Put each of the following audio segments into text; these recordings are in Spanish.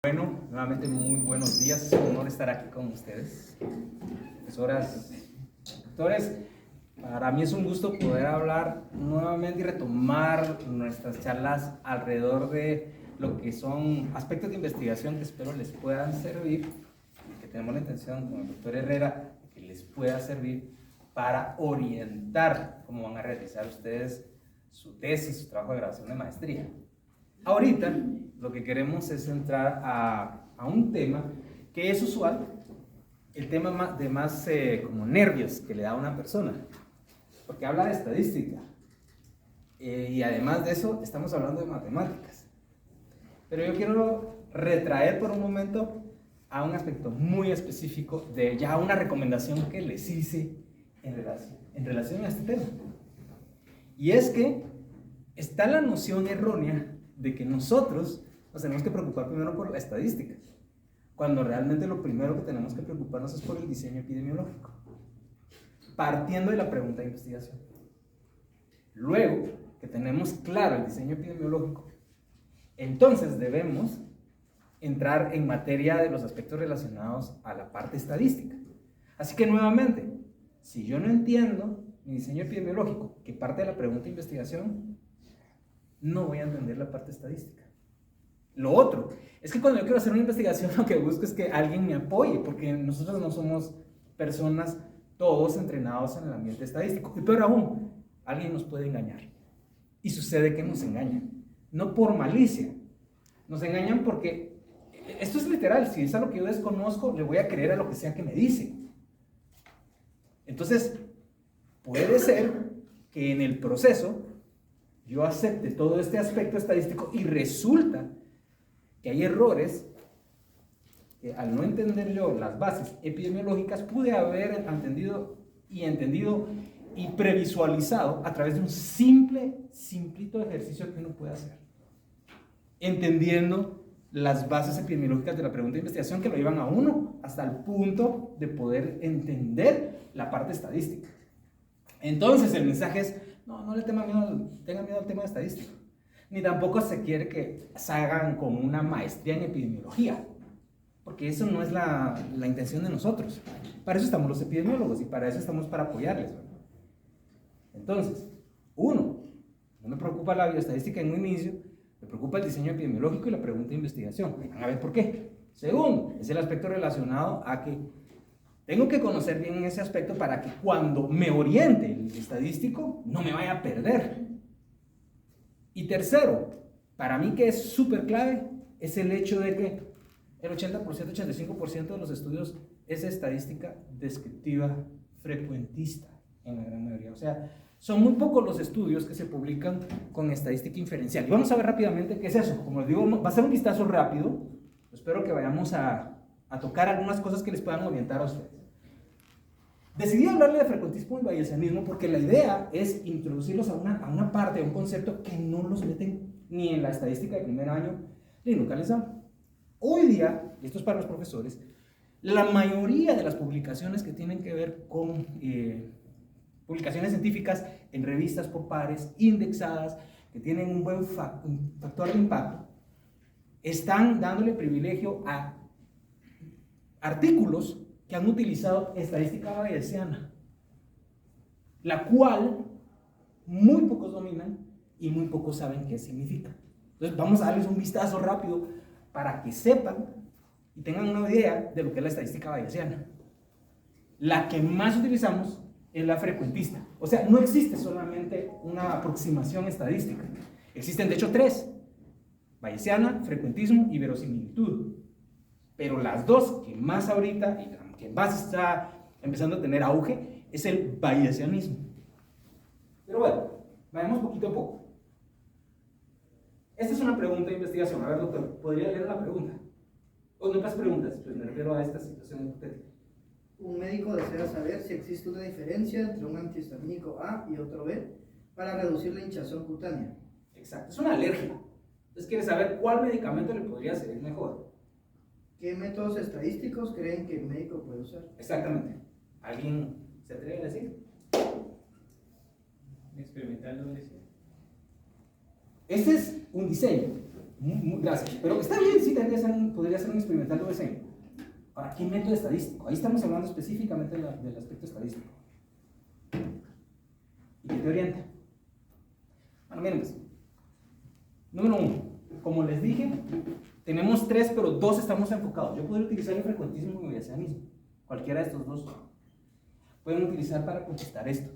Bueno, nuevamente muy buenos días, es un honor estar aquí con ustedes. Profesoras, doctores, para mí es un gusto poder hablar nuevamente y retomar nuestras charlas alrededor de lo que son aspectos de investigación que espero les puedan servir, que tenemos la intención con el doctor Herrera que les pueda servir para orientar cómo van a realizar ustedes su tesis, su trabajo de graduación de maestría. Ahorita lo que queremos es entrar a un tema que es usual, el tema de más como nervios que le da a una persona, porque habla de estadística y además de eso estamos hablando de matemáticas. Pero yo quiero retraer por un momento a un aspecto muy específico de ya una recomendación que les hice en relación a este tema. Y es que está la noción errónea de que nosotros nos tenemos que preocupar primero por la estadística, cuando realmente lo primero que tenemos que preocuparnos es por el diseño epidemiológico, partiendo de la pregunta de investigación. Luego que tenemos claro el diseño epidemiológico, entonces debemos entrar en materia de los aspectos relacionados a la parte estadística. Así que nuevamente, si yo no entiendo mi diseño epidemiológico, que parte de la pregunta de investigación, no voy a entender la parte estadística. Lo otro es que cuando yo quiero hacer una investigación, lo que busco es que alguien me apoye, porque nosotros no somos personas todos entrenados en el ambiente estadístico. Y peor aún, alguien nos puede engañar. Y sucede que nos engañan. No por malicia. Nos engañan porque, esto es literal, si es algo que yo desconozco, le voy a creer a lo que sea que me dice. Entonces, puede ser que en el proceso yo acepte todo este aspecto estadístico y resulta que hay errores que al no entender yo las bases epidemiológicas pude haber entendido y previsualizado a través de un simplito ejercicio que uno puede hacer, entendiendo las bases epidemiológicas de la pregunta de investigación que lo llevan a uno hasta el punto de poder entender la parte estadística. Entonces el mensaje es, no le tenga miedo al tema de estadística, ni tampoco se quiere que salgan con una maestría en epidemiología, porque eso no es la intención de nosotros. Para eso estamos los epidemiólogos y para eso estamos para apoyarles, ¿verdad? Entonces, uno, no me preocupa la bioestadística en un inicio, me preocupa el diseño epidemiológico y la pregunta de investigación. Van a ver por qué. Segundo, es el aspecto relacionado a que tengo que conocer bien ese aspecto para que cuando me oriente el estadístico no me vaya a perder. Y tercero, para mí que es súper clave, es el hecho de que el 80%, 85% de los estudios es estadística descriptiva frecuentista en la gran mayoría. O sea, son muy pocos los estudios que se publican con estadística inferencial. Y vamos a ver rápidamente qué es eso. Como les digo, va a ser un vistazo rápido. Espero que vayamos a tocar algunas cosas que les puedan orientar a ustedes. Decidí hablarle de frecuentismo y bayesianismo porque la idea es introducirlos a una parte, a un concepto que no los meten ni en la estadística de primer año, ni nunca les hablan. Hoy día, y esto es para los profesores, la mayoría de las publicaciones que tienen que ver con publicaciones científicas en revistas por pares, indexadas, que tienen un buen factor de impacto, están dándole privilegio a artículos que han utilizado estadística bayesiana, la cual muy pocos dominan y muy pocos saben qué significa. Entonces vamos a darles un vistazo rápido para que sepan y tengan una idea de lo que es la estadística bayesiana. La que más utilizamos es la frecuentista. O sea, no existe solamente una aproximación estadística. Existen de hecho tres: bayesiana, frecuentismo y verosimilitud. Pero las dos que más ahorita y que más está empezando a tener auge es el bayesianismo. Pero bueno, vayamos poquito a poco. Esta es una pregunta de investigación. A ver, doctor, ¿podría leer la pregunta? O no las preguntas, pues me refiero a esta situación hipotética. Un médico desea saber si existe una diferencia entre un antihistamínico A y otro B para reducir la hinchazón cutánea. Exacto, es una alergia. Entonces quiere saber cuál medicamento le podría servir mejor. ¿Qué métodos estadísticos creen que el médico puede usar? Exactamente. ¿Alguien se atreve a decir? Experimental no decía. Este es un diseño. Gracias. Pero está bien, sí, podría ser un experimental de diseño. Ahora, ¿qué método estadístico? Ahí estamos hablando específicamente del aspecto estadístico. ¿Y qué te orienta? Bueno, miren pues. Número 1, como les dije, tenemos 3, pero 2 estamos enfocados. Yo podría utilizar el frecuentismo y el bayesianismo. Cualquiera de estos 2 pueden utilizar para contestar esto.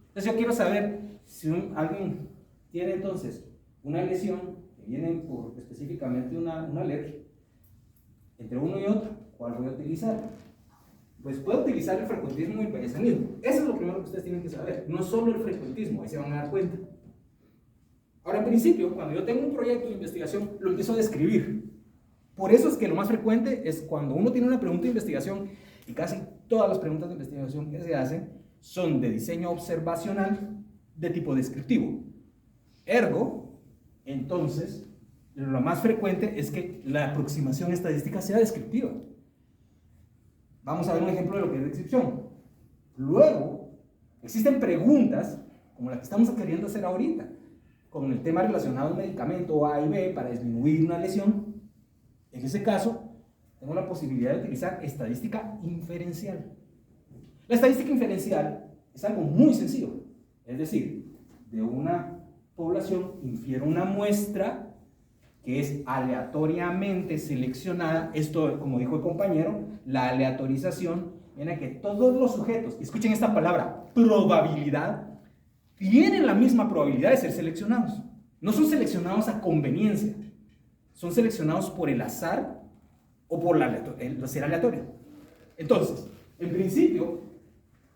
Entonces yo quiero saber si alguien tiene entonces una lesión que viene por específicamente una alergia, entre uno y otro, ¿cuál voy a utilizar? Pues puedo utilizar el frecuentismo y el bayesianismo. Eso es lo primero que ustedes tienen que saber, no solo el frecuentismo, ahí se van a dar cuenta. Ahora, en principio, cuando yo tengo un proyecto de investigación, lo empiezo a describir. Por eso es que lo más frecuente es cuando uno tiene una pregunta de investigación, y casi todas las preguntas de investigación que se hacen son de diseño observacional de tipo descriptivo. Ergo, entonces, lo más frecuente es que la aproximación estadística sea descriptiva. Vamos a ver un ejemplo de lo que es descripción. Luego, existen preguntas como la que estamos queriendo hacer ahorita, con el tema relacionado a un medicamento A y B para disminuir una lesión. En ese caso, tengo la posibilidad de utilizar estadística inferencial. La estadística inferencial es algo muy sencillo, es decir, de una población infiero una muestra que es aleatoriamente seleccionada. Esto, como dijo el compañero, la aleatorización viene a que todos los sujetos, escuchen esta palabra, probabilidad, tienen la misma probabilidad de ser seleccionados. No son seleccionados a conveniencia, son seleccionados por el azar o por el ser aleatorio. Entonces, en principio,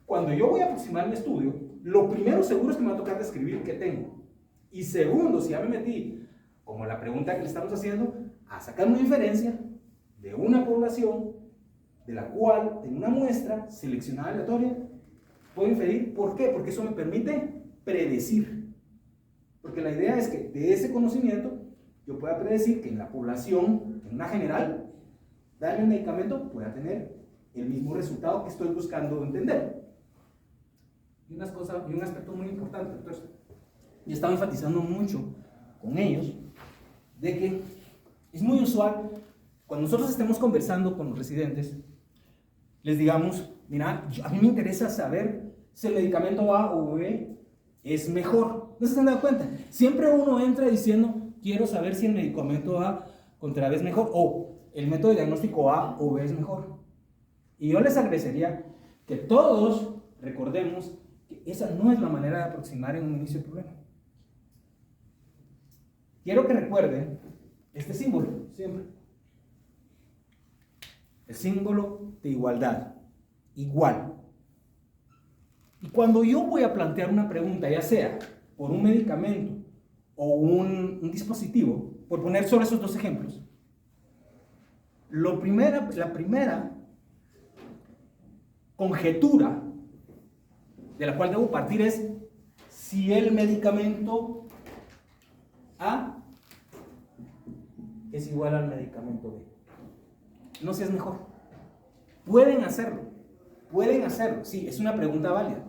cuando yo voy a aproximar mi estudio, lo primero seguro es que me va a tocar describir qué tengo. Y segundo, si ya me metí, como la pregunta que le estamos haciendo, a sacar una inferencia de una población de la cual tengo una muestra seleccionada aleatoria, puedo inferir. ¿Por qué? Porque eso me permite predecir. Porque la idea es que de ese conocimiento yo pueda predecir que en la población, en una general, darle un medicamento pueda tener el mismo resultado que estoy buscando entender. Y un aspecto muy importante, entonces, y estaba enfatizando mucho con ellos, de que es muy usual, cuando nosotros estemos conversando con los residentes, les digamos, mira, a mí me interesa saber si el medicamento A o B es mejor. ¿No se han dado cuenta? Siempre uno entra diciendo, quiero saber si el medicamento A contra B es mejor, o el método de diagnóstico A o B es mejor. Y yo les agradecería que todos recordemos que esa no es la manera de aproximar en un inicio de problema. Quiero que recuerden este símbolo, siempre. El símbolo de igualdad. Igual. Y cuando yo voy a plantear una pregunta, ya sea por un medicamento o un dispositivo, por poner solo esos 2 ejemplos, la primera conjetura de la cual debo partir es si el medicamento A es igual al medicamento B. No si es mejor. Pueden hacerlo, sí, es una pregunta válida.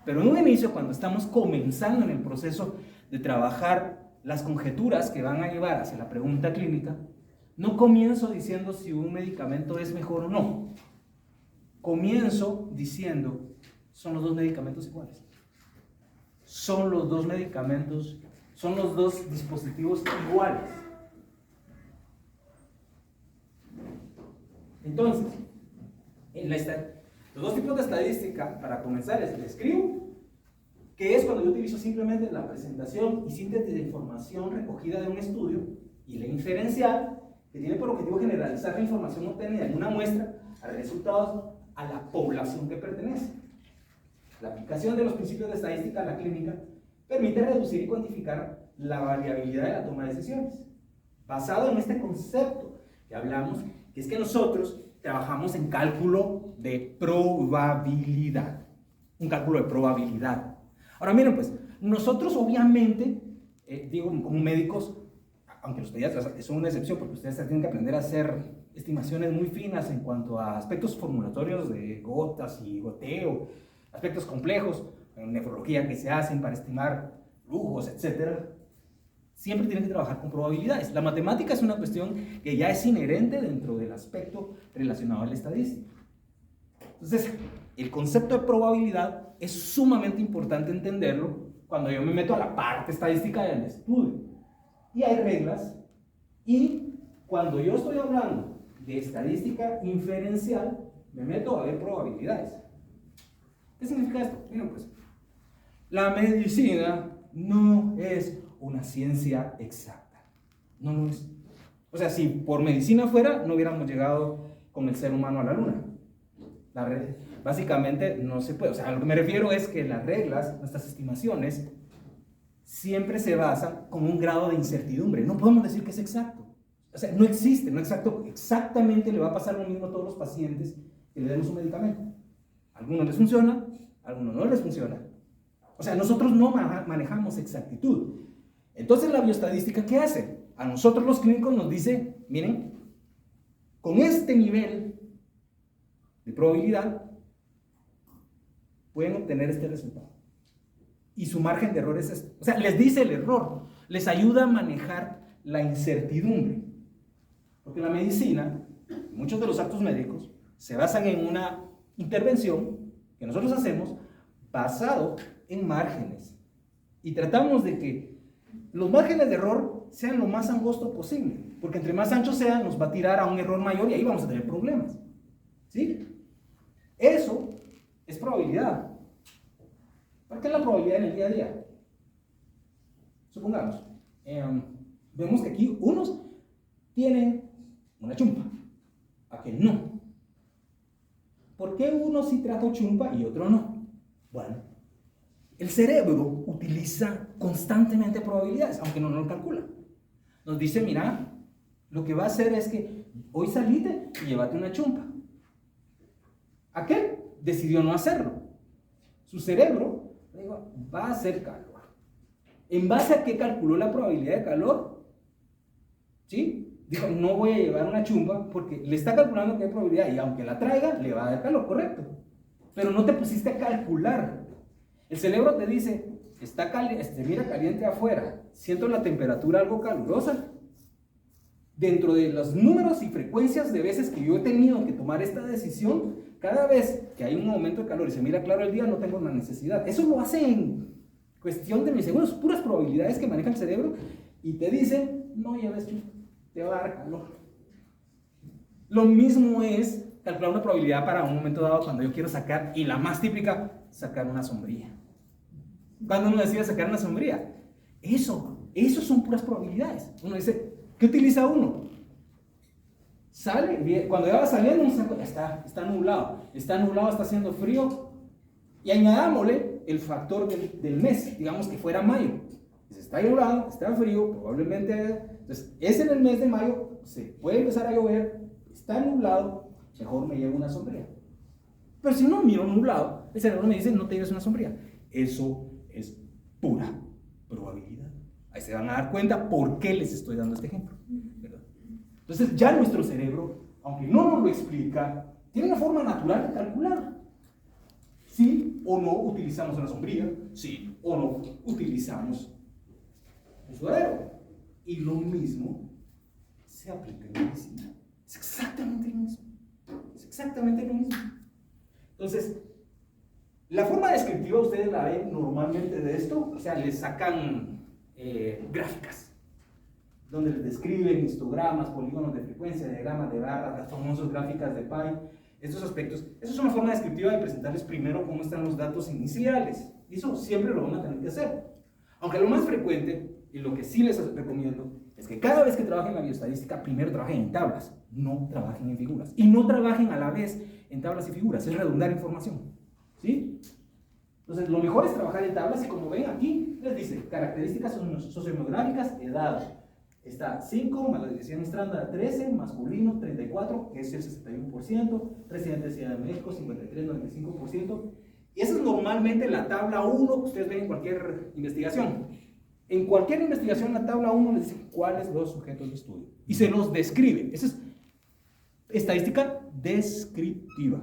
Pero en un inicio, cuando estamos comenzando en el proceso de trabajar las conjeturas que van a llevar hacia la pregunta clínica, no comienzo diciendo si un medicamento es mejor o no. Comienzo diciendo, son los 2 medicamentos iguales. Son los 2 medicamentos, son los 2 dispositivos iguales. Entonces, los 2 tipos de estadística, para comenzar, es el escribo, que es cuando yo utilizo simplemente la presentación y síntesis de información recogida de un estudio, y la inferencial, que tiene por objetivo generalizar la información obtenida en una muestra a resultados a la población que pertenece. La aplicación de los principios de estadística a la clínica permite reducir y cuantificar la variabilidad de la toma de decisiones, basado en este concepto que hablamos, que es que nosotros trabajamos en cálculo de probabilidad, un cálculo de probabilidad. Ahora miren pues, nosotros obviamente, digo como médicos, aunque los pediatras son una excepción porque ustedes tienen que aprender a hacer estimaciones muy finas en cuanto a aspectos formulatorios de gotas y goteo, aspectos complejos en nefrología que se hacen para estimar flujos, etc. siempre tienen que trabajar con probabilidades. La matemática es una cuestión que ya es inherente dentro del aspecto relacionado a la estadística. Entonces, el concepto de probabilidad es sumamente importante entenderlo cuando yo me meto a la parte estadística del estudio. Y hay reglas, y cuando yo estoy hablando de estadística inferencial, me meto a ver probabilidades. ¿Qué significa esto? Miren pues, la medicina no es una ciencia exacta. No lo es. O sea, si por medicina fuera, no hubiéramos llegado con el ser humano a la luna. Básicamente no se puede. O sea, a lo que me refiero es que las reglas, nuestras estimaciones, siempre se basan con un grado de incertidumbre. No podemos decir que es exacto. O sea, no existe, no exacto. Exactamente le va a pasar lo mismo a todos los pacientes que le demos un medicamento. A algunos les funciona, a algunos no les funciona. O sea, nosotros no manejamos exactitud. Entonces, la bioestadística, ¿qué hace? A nosotros los clínicos nos dice, miren, con este nivel de probabilidad pueden obtener este resultado. Y su margen de error es este. O sea, les dice el error, les ayuda a manejar la incertidumbre. Porque la medicina, muchos de los actos médicos, se basan en una intervención que nosotros hacemos basado en márgenes. Y tratamos de que los márgenes de error sean lo más angosto posible. Porque entre más anchos sean, nos va a tirar a un error mayor y ahí vamos a tener problemas. ¿Sí? Eso es probabilidad. ¿Para qué es la probabilidad en el día a día? Supongamos, vemos que aquí unos tienen una chumpa, aquel no. ¿Por qué uno sí trajo chumpa y otro no? Bueno, el cerebro utiliza constantemente probabilidades, aunque no lo calcula. Nos dice, mira, lo que va a hacer es que hoy salite y llévate una chumpa. Aquel decidió no hacerlo. Su cerebro dijo, va a hacer calor. ¿En base a qué calculó la probabilidad de calor? ¿Sí? Dijo, no voy a llevar una chumpa porque le está calculando que hay probabilidad y aunque la traiga, le va a dar calor, correcto. Pero no te pusiste a calcular. El cerebro te dice, mira caliente afuera, siento la temperatura algo calurosa. Dentro de los números y frecuencias de veces que yo he tenido que tomar esta decisión, cada vez que hay un aumento de calor y se mira claro el día, no tengo una necesidad. Eso lo hace en cuestión de milisegundos, puras probabilidades que maneja el cerebro y te dicen, no lleves chumpa, te va a dar calor. Lo mismo es calcular una probabilidad para un momento dado cuando yo quiero sacar, y la más típica, sacar una sombrilla. Cuando uno decide sacar una sombrilla, eso son puras probabilidades. Uno dice, ¿qué utiliza uno? Sale, cuando ya va saliendo, ya está nublado, está haciendo frío, y añadámosle el factor del mes, digamos que fuera mayo. Está nublado, está frío, probablemente, entonces es en el mes de mayo, se puede empezar a llover, está nublado, mejor me llevo una sombrilla. Pero si no miro nublado, el cerebro me dice, no te lleves una sombrilla. Eso es pura probabilidad. Ahí se van a dar cuenta por qué les estoy dando este ejemplo, ¿verdad? Entonces ya nuestro cerebro, aunque no nos lo explica, tiene una forma natural de calcular. Sí o no utilizamos una sombrilla, sí o no utilizamos un sudadero. Y lo mismo se aplica en medicina. Es exactamente lo mismo. Es exactamente lo mismo. Entonces, la forma descriptiva ustedes la ven normalmente de esto, o sea, les sacan gráficas, donde les describen histogramas, polígonos de frecuencia, diagramas de barras, las famosas gráficas de Pi, estos aspectos. Eso es una forma descriptiva de presentarles primero cómo están los datos iniciales, y eso siempre lo van a tener que hacer. Aunque lo más frecuente, y lo que sí les recomiendo, es que cada vez que trabajen en la bioestadística, primero trabajen en tablas, no trabajen en figuras, y no trabajen a la vez en tablas y figuras, es redundar información, ¿sí? Entonces, lo mejor es trabajar en tablas y como ven aquí, les dice características sociodemográficas, edad. Está 5 más la división estándar 13, masculino 34, que es el 61%, residente de Ciudad de México 53, 95%. Y esa es normalmente la tabla 1 que ustedes ven en cualquier investigación. En cualquier investigación, la tabla 1 les dice cuáles son los sujetos de estudio. Y se los describe. Esa es estadística descriptiva.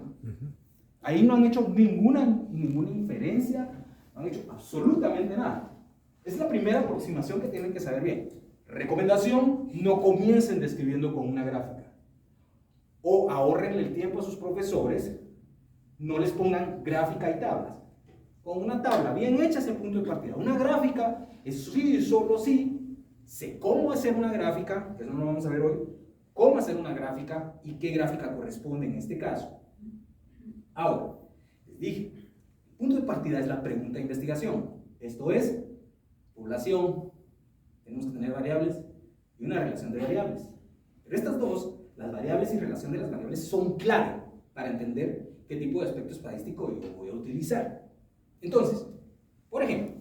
Ahí no han hecho ninguna inferencia, no han hecho absolutamente nada. Es la primera aproximación que tienen que saber bien. Recomendación, no comiencen describiendo con una gráfica. O ahorren el tiempo a sus profesores, no les pongan gráfica y tablas. Con una tabla bien hecha es el punto de partida. Una gráfica es sí, solo sí. Sé cómo hacer una gráfica, que eso no lo vamos a ver hoy, cómo hacer una gráfica y qué gráfica corresponde en este caso. Ahora, les dije, el punto de partida es la pregunta de investigación. Esto es población, tenemos que tener variables y una relación de variables. Pero estas dos, las variables y relación de las variables, son clave para entender qué tipo de aspecto estadístico yo voy a utilizar. Entonces, por ejemplo,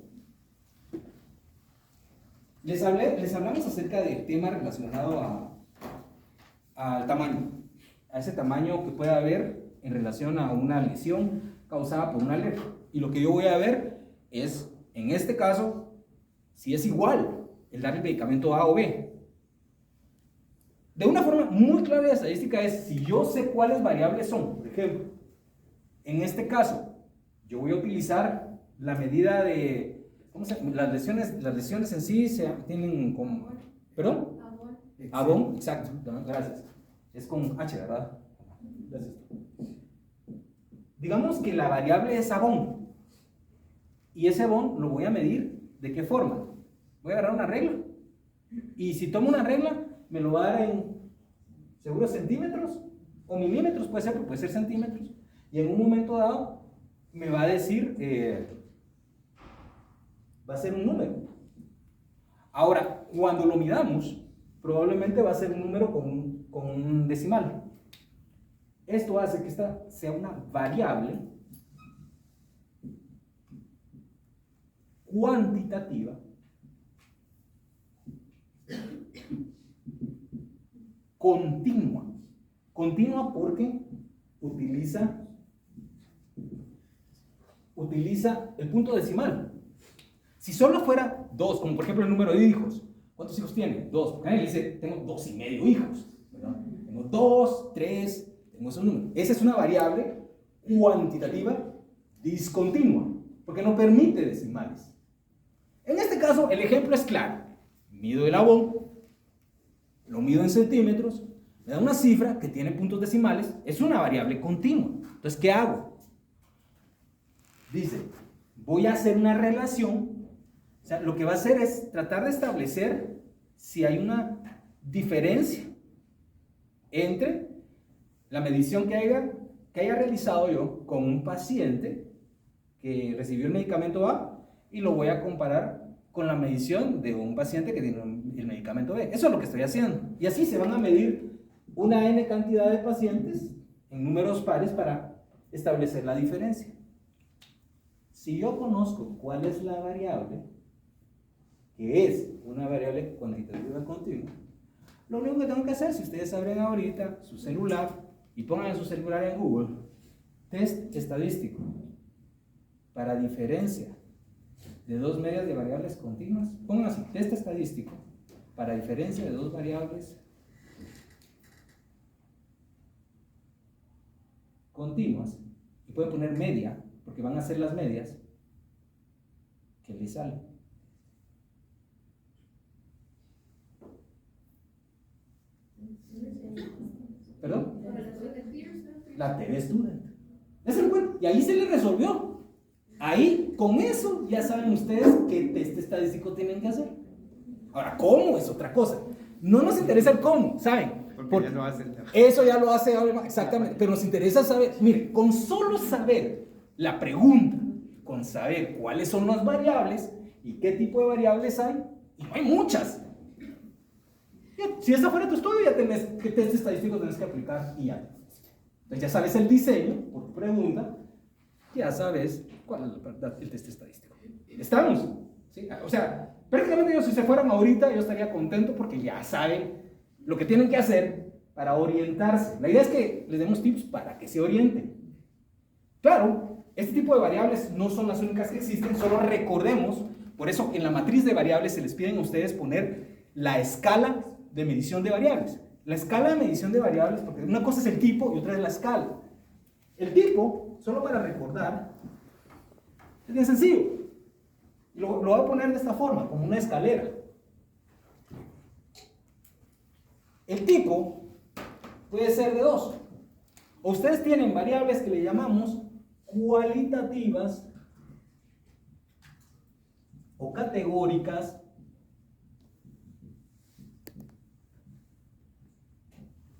les hablamos acerca del tema relacionado al tamaño, a ese tamaño que puede haber en relación a una lesión causada por una alergia. Y lo que yo voy a ver es, en este caso, si es igual el dar el medicamento A o B. De una forma muy clara de estadística es si yo sé cuáles variables son. Por ejemplo, en este caso, yo voy a utilizar la medida de, ¿cómo se llama? Las lesiones en sí tienen con, ¿perdón? Abón, exacto, gracias. Es con H, ¿verdad? Gracias. Digamos que la variable es abón. Y ese abón lo voy a medir, ¿de qué forma? Voy a agarrar una regla. Y si tomo una regla, me lo va a dar en, seguro, centímetros o milímetros, puede ser, pero puede ser centímetros. Y en un momento dado, me va a decir, va a ser un número. Ahora, cuando lo midamos, probablemente va a ser un número con un decimal. Esto hace que esta sea una variable cuantitativa continua. Continua porque utiliza el punto decimal. Si solo fuera 2, como por ejemplo el número de hijos, ¿cuántos hijos tiene? 2. Porque nadie dice, tengo 2,5 hijos, ¿verdad? Tengo 2, 3, tengo ese número. Esa es una variable cuantitativa discontinua, porque no permite decimales. En este caso, el ejemplo es claro. Mido el abón, lo mido en centímetros, me da una cifra que tiene puntos decimales, es una variable continua. Entonces, ¿qué hago? Dice, voy a hacer una relación, o sea, lo que va a hacer es tratar de establecer si hay una diferencia entre la medición que haya realizado yo con un paciente que recibió el medicamento A y lo voy a comparar con la medición de un paciente que tiene el medicamento B. Eso es lo que estoy haciendo. Y así se van a medir una N cantidad de pacientes en números pares para establecer la diferencia. Si yo conozco cuál es la variable, que es una variable cuantitativa continua, lo único que tengo que hacer, si ustedes abren ahorita su celular y pongan su celular en Google, test estadístico para diferencia de dos medias de variables continuas, pongan así, test estadístico para diferencia de dos variables continuas, y pueden poner media, porque van a ser las medias que les salen. ¿Perdón? La TV Student. Y ahí se les resolvió. Ahí, con eso, ya saben ustedes qué test estadístico tienen que hacer. Ahora, ¿cómo? Es otra cosa. No nos interesa el cómo, ¿saben? Porque ya lo hace eso ya lo hace, exactamente. Pero nos interesa saber, mire, con solo saber la pregunta, con saber cuáles son las variables y qué tipo de variables hay, y no hay muchas. Si esta fuera tu estudio, ya tenés qué test estadístico tenés que aplicar y ya. Entonces ya sabes el diseño, por tu pregunta, ya sabes cuál es el test estadístico. ¿Estamos? ¿Sí? O sea, prácticamente ellos, si se fueran ahorita, yo estaría contento porque ya saben lo que tienen que hacer para orientarse. La idea es que les demos tips para que se orienten. Claro, este tipo de variables no son las únicas que existen, solo recordemos, por eso en la matriz de variables se les piden a ustedes poner la escala de medición de variables. La escala de medición de variables, porque una cosa es el tipo y otra es la escala. El tipo, solo para recordar, es bien sencillo. Lo voy a poner de esta forma, como una escalera. El tipo puede ser de dos. O ustedes tienen variables que le llamamos cualitativas o categóricas,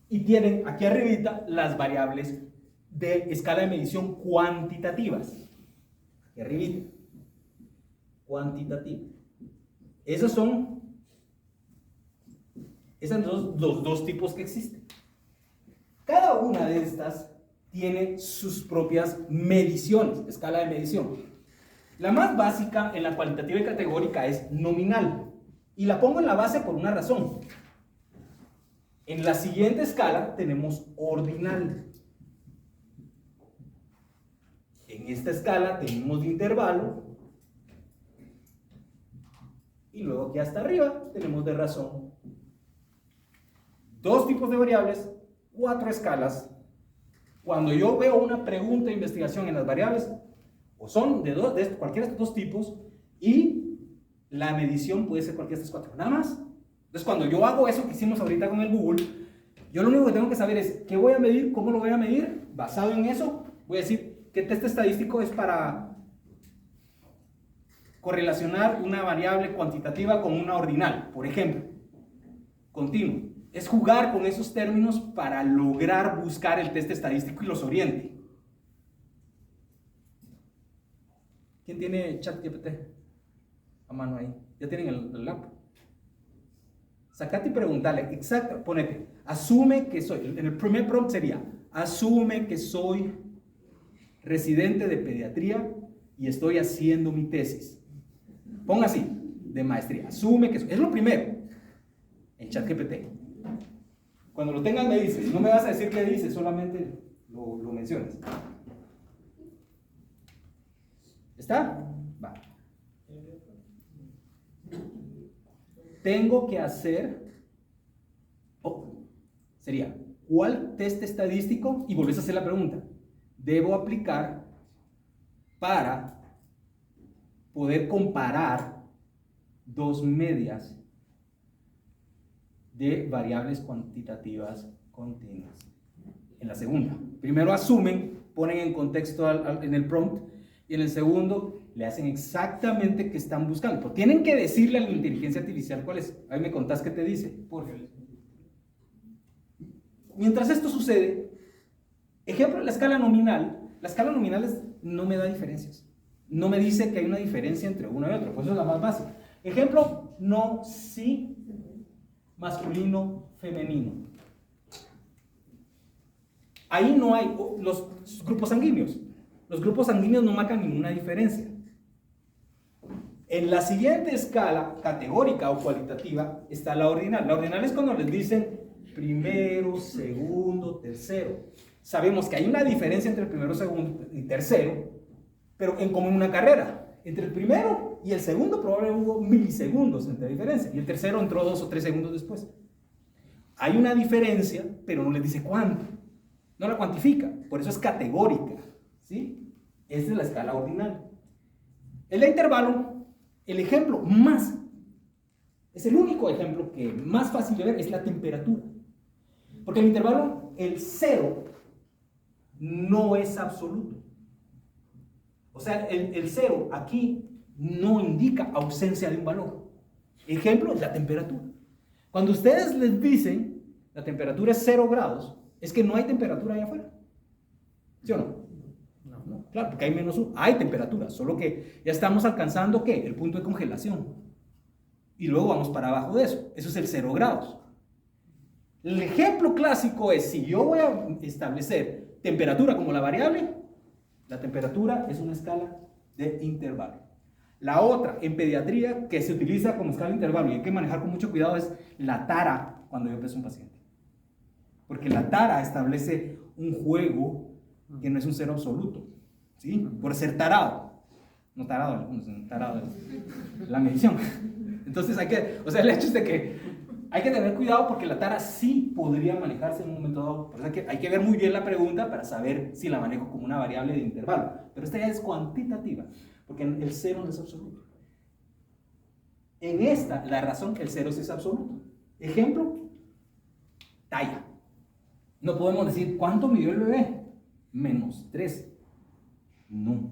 y tienen aquí arribita las variables de escala de medición cuantitativas. Aquí arribita. Cuantitativa. Esos son los dos tipos que existen. Cada una de estas tiene sus propias mediciones, escala de medición. La más básica en la cualitativa y categórica es nominal. Y la pongo en la base por una razón. En la siguiente escala tenemos ordinal. En esta escala tenemos de intervalo. Y luego aquí hasta arriba tenemos de razón. Dos tipos de variables, 4 escalas. Cuando yo veo una pregunta de investigación en las variables, o son de cualquiera de estos dos tipos, y la medición puede ser cualquiera de estas 4, nada más. Entonces, cuando yo hago eso que hicimos ahorita con el Google, yo lo único que tengo que saber es qué voy a medir, cómo lo voy a medir. Basado en eso, voy a decir qué test estadístico es para correlacionar una variable cuantitativa con una ordinal, por ejemplo. Continuo. Es jugar con esos términos para lograr buscar el test estadístico y los oriente. ¿Quién tiene ChatGPT a mano ahí? ¿Ya tienen el app? Sacate y preguntale, exacto, ponete, asume que soy, en el primer prompt sería, asume que soy residente de pediatría y estoy haciendo mi tesis. Ponga así, de maestría, asume que soy, es lo primero, en ChatGPT. Cuando lo tengas me dices, no me vas a decir qué dices, solamente lo mencionas. ¿Está? Va. Tengo que hacer, sería, ¿cuál test estadístico? Y volvés a hacer la pregunta. Debo aplicar para poder comparar dos medias de variables cuantitativas continuas. En la segunda, primero asumen, ponen en contexto en el prompt, y en el segundo le hacen exactamente qué están buscando. Pero tienen que decirle a la inteligencia artificial cuál es. Ahí me contás qué te dice, por favor. Mientras esto sucede, ejemplo, la escala nominal no me da diferencias. No me dice que hay una diferencia entre uno y otro, pues eso es la más básica. Ejemplo, no, sí, masculino, femenino. Ahí no hay los grupos sanguíneos. Los grupos sanguíneos no marcan ninguna diferencia. En la siguiente escala, categórica o cualitativa, está la ordinal. La ordinal es cuando les dicen primero, segundo, tercero. Sabemos que hay una diferencia entre el primero, segundo y tercero, pero en como en una carrera. Entre el primero y el segundo probablemente hubo milisegundos entre diferencia, y el tercero entró 2 o 3 segundos después. Hay una diferencia, pero no les dice cuánto. No la cuantifica, por eso es categórica. ¿Sí? Esa es la escala ordinal. En la intervalo, el ejemplo más, es el único ejemplo que más fácil de ver, es la temperatura. Porque en el intervalo, el 0 no es absoluto. O sea, el 0 aquí no indica ausencia de un valor. Ejemplo, la temperatura. Cuando ustedes les dicen la temperatura es 0 grados, es que no hay temperatura allá afuera. ¿Sí o no? No, claro, porque hay -1, hay temperatura, solo que ya estamos alcanzando, ¿qué? El punto de congelación. Y luego vamos para abajo de eso. Eso es el 0 grados. El ejemplo clásico es, si yo voy a establecer temperatura como la variable, la temperatura es una escala de intervalo. La otra, en pediatría, que se utiliza como escala de intervalo y hay que manejar con mucho cuidado, es la tara cuando yo peso un paciente. Porque la tara establece un juego que no es un cero absoluto, ¿sí? Por ser tarado. No tarado algunos, sino tarado de la medición. Entonces o sea, el hecho es de que hay que tener cuidado porque la tara sí podría manejarse en un momento dado. Por eso hay que ver muy bien la pregunta para saber si la manejo como una variable de intervalo. Pero esta ya es cuantitativa, porque el cero no es absoluto. En esta, la razón, el 0 es absoluto. Ejemplo, talla. No podemos decir, ¿cuánto midió el bebé? -3. No.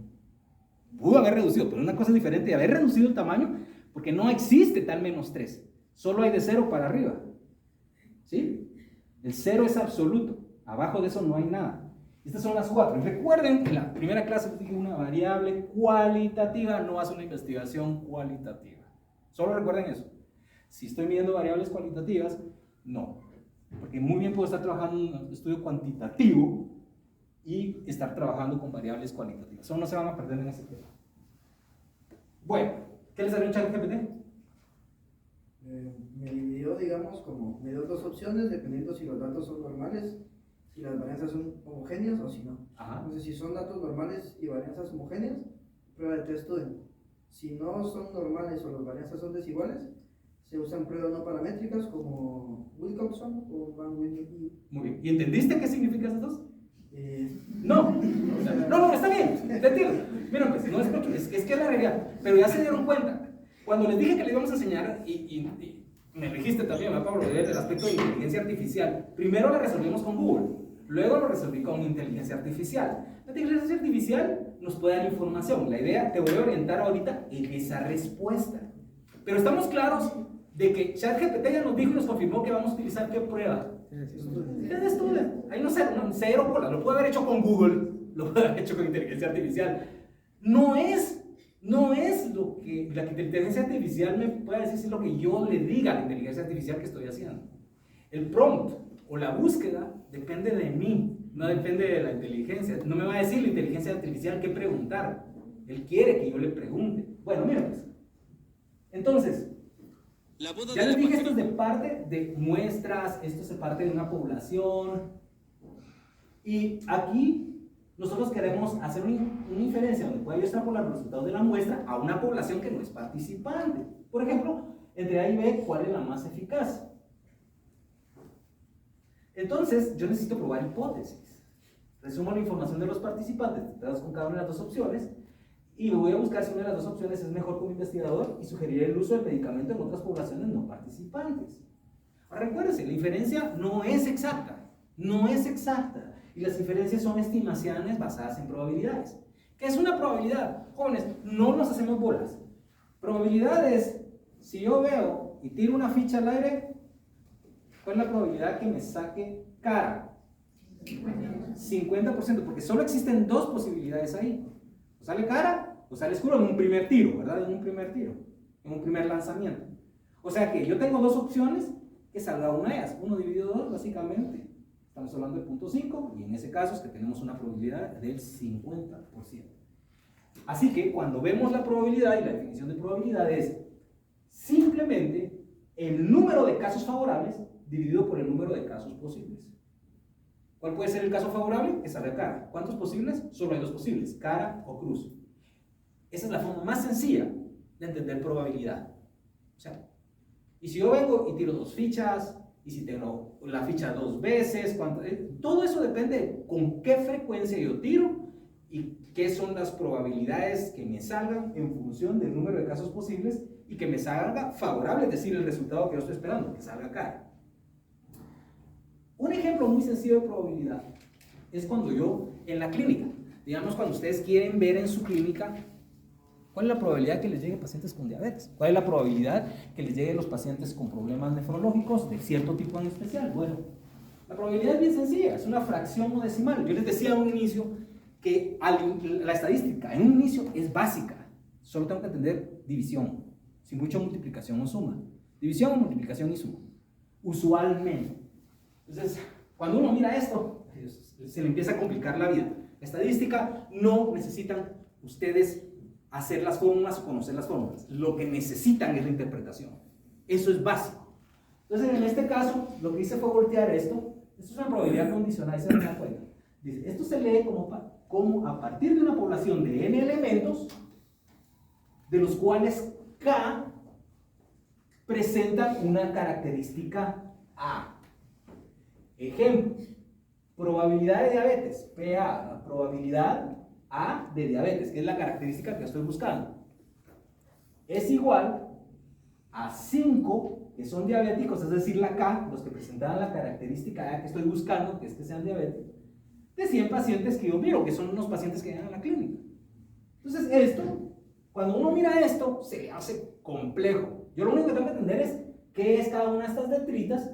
Pudo haber reducido, pero una cosa diferente de haber reducido el tamaño, porque no existe tal -3. Solo hay de 0 para arriba. ¿Sí? El 0 es absoluto. Abajo de eso no hay nada. Estas son las 4. Y recuerden, en la primera clase les dije una variable cualitativa no hace una investigación cualitativa. Solo recuerden eso. Si estoy midiendo variables cualitativas, no. Porque muy bien puedo estar trabajando en un estudio cuantitativo y estar trabajando con variables cualitativas. Solo no se van a perder en ese tema. Bueno, ¿qué les salió en ChatGPT? Me dividió, digamos, me dio dos opciones dependiendo si los datos son normales, si las varianzas son homogéneas o si no. Ajá. Entonces, si son datos normales y varianzas homogéneas, prueba de tres student. Si no son normales o las varianzas son desiguales, se usan pruebas no paramétricas como Wilcoxon o Van Williams. Muy bien. ¿Y entendiste qué significan esas dos? No. No, está bien, te entiendo. Mira, pues, no es porque es que es la realidad, pero ya se dieron cuenta. Cuando les dije que les íbamos a enseñar, y me dijiste también, ¿verdad, Pablo, del aspecto de inteligencia artificial, primero lo resolvimos con Google, luego lo resolví con inteligencia artificial. La inteligencia artificial nos puede dar información. La idea, te voy a orientar ahorita en esa respuesta. Pero estamos claros de que ChatGPT ya nos dijo y nos confirmó que vamos a utilizar ¿qué prueba? ¿Qué estudia? Ahí no sé, cero bola. Lo puede haber hecho con Google, lo puede haber hecho con inteligencia artificial. No es lo que la inteligencia artificial me puede decir, si lo que yo le diga a la inteligencia artificial que estoy haciendo. El prompt o la búsqueda depende de mí, no depende de la inteligencia. No me va a decir la inteligencia artificial qué preguntar. Él quiere que yo le pregunte. Bueno, mira pues. Entonces, ya les dije, esto es de parte de muestras, esto es de parte de una población. Y aquí nosotros queremos hacer una inferencia donde pueda yo extrapolar los resultados de la muestra a una población que no es participante. Por ejemplo, entre A y B, ¿cuál es la más eficaz? Entonces, yo necesito probar hipótesis. Resumo la información de los participantes, tratados con cada una de las dos opciones, y voy a buscar si una de las dos opciones es mejor como investigador y sugerir el uso del medicamento en otras poblaciones no participantes. Ahora, recuérdense, la inferencia no es exacta, y las inferencias son estimaciones basadas en probabilidades. ¿Qué es una probabilidad? Jóvenes, no nos hacemos bolas. Probabilidad es, si yo veo y tiro una ficha al aire, ¿cuál es la probabilidad que me saque cara? 50%, porque solo existen dos posibilidades ahí. O sale cara o sale oscuro en un primer tiro, ¿verdad? En un primer lanzamiento. O sea que yo tengo dos opciones, que salga una de ellas. 1 dividido 2, básicamente, estamos hablando de 0.5, y en ese caso es que tenemos una probabilidad del 50%. Así que cuando vemos la probabilidad, y la definición de probabilidad es simplemente el número de casos favorables dividido por el número de casos posibles. ¿Cuál puede ser el caso favorable? Que salga cara. ¿Cuántos posibles? Solo hay dos posibles, cara o cruz. Esa es la forma más sencilla de entender probabilidad. O sea, y si yo vengo y tiro dos fichas, y si tengo la ficha dos veces, todo eso depende de con qué frecuencia yo tiro y qué son las probabilidades que me salgan en función del número de casos posibles y que me salga favorable, es decir, el resultado que yo estoy esperando, que salga cara. Un ejemplo muy sencillo de probabilidad es cuando yo, en la clínica, digamos cuando ustedes quieren ver en su clínica cuál es la probabilidad que les lleguen pacientes con diabetes, cuál es la probabilidad que les lleguen los pacientes con problemas nefrológicos de cierto tipo en especial. Bueno, la probabilidad es bien sencilla, es una fracción no decimal. Yo les decía a un inicio que la estadística en un inicio es básica, solo tengo que entender división, sin mucha multiplicación o suma. División o multiplicación y suma, usualmente. Entonces, cuando uno mira esto, se le empieza a complicar la vida. Estadística, no necesitan ustedes hacer las fórmulas o conocer las fórmulas. Lo que necesitan es la interpretación. Eso es básico. Entonces, en este caso, lo que hice fue voltear esto. Esto es una probabilidad condicional, se dan cuenta. Dice, esto se lee como a partir de una población de n elementos, de los cuales k presentan una característica A. Ejemplo, probabilidad de diabetes, PA, la probabilidad A de diabetes, que es la característica que estoy buscando, es igual a 5 que son diabéticos, es decir, la K, los que presentaban la característica A que estoy buscando, que es que sean diabéticos, de 100 pacientes que yo miro, que son unos pacientes que llegan a la clínica. Entonces, esto, cuando uno mira esto, se hace complejo. Yo lo único que tengo que entender es qué es cada una de estas letritas,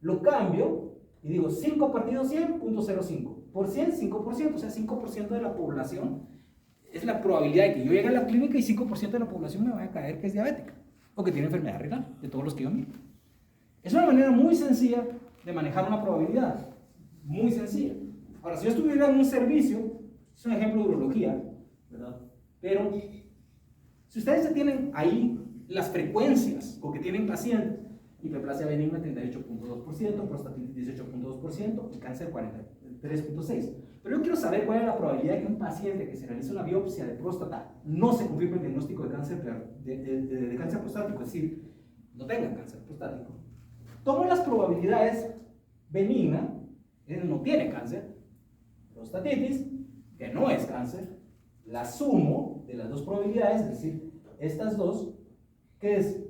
lo cambio y digo 5 partido 100, .05. Por 100, 5%, o sea, 5% de la población es la probabilidad de que yo llegue a la clínica y 5% de la población me vaya a caer que es diabética o que tiene enfermedad renal, de todos los que yo miro. Es una manera muy sencilla de manejar una probabilidad, muy sencilla. Ahora, si yo estuviera en un servicio, es un ejemplo de urología, ¿verdad? Pero si ustedes ya tienen ahí las frecuencias con que tienen pacientes, hiperplasia benigna 38.2%, prostatitis 18.2% y cáncer 43.6%. Pero yo quiero saber cuál es la probabilidad de que un paciente que se realiza una biopsia de próstata no se confirme el diagnóstico de cáncer, de cáncer prostático, es decir, no tenga cáncer prostático. Tomo las probabilidades benigna, él no tiene cáncer, prostatitis, que no es cáncer, la sumo de las dos probabilidades, es decir, estas dos, que es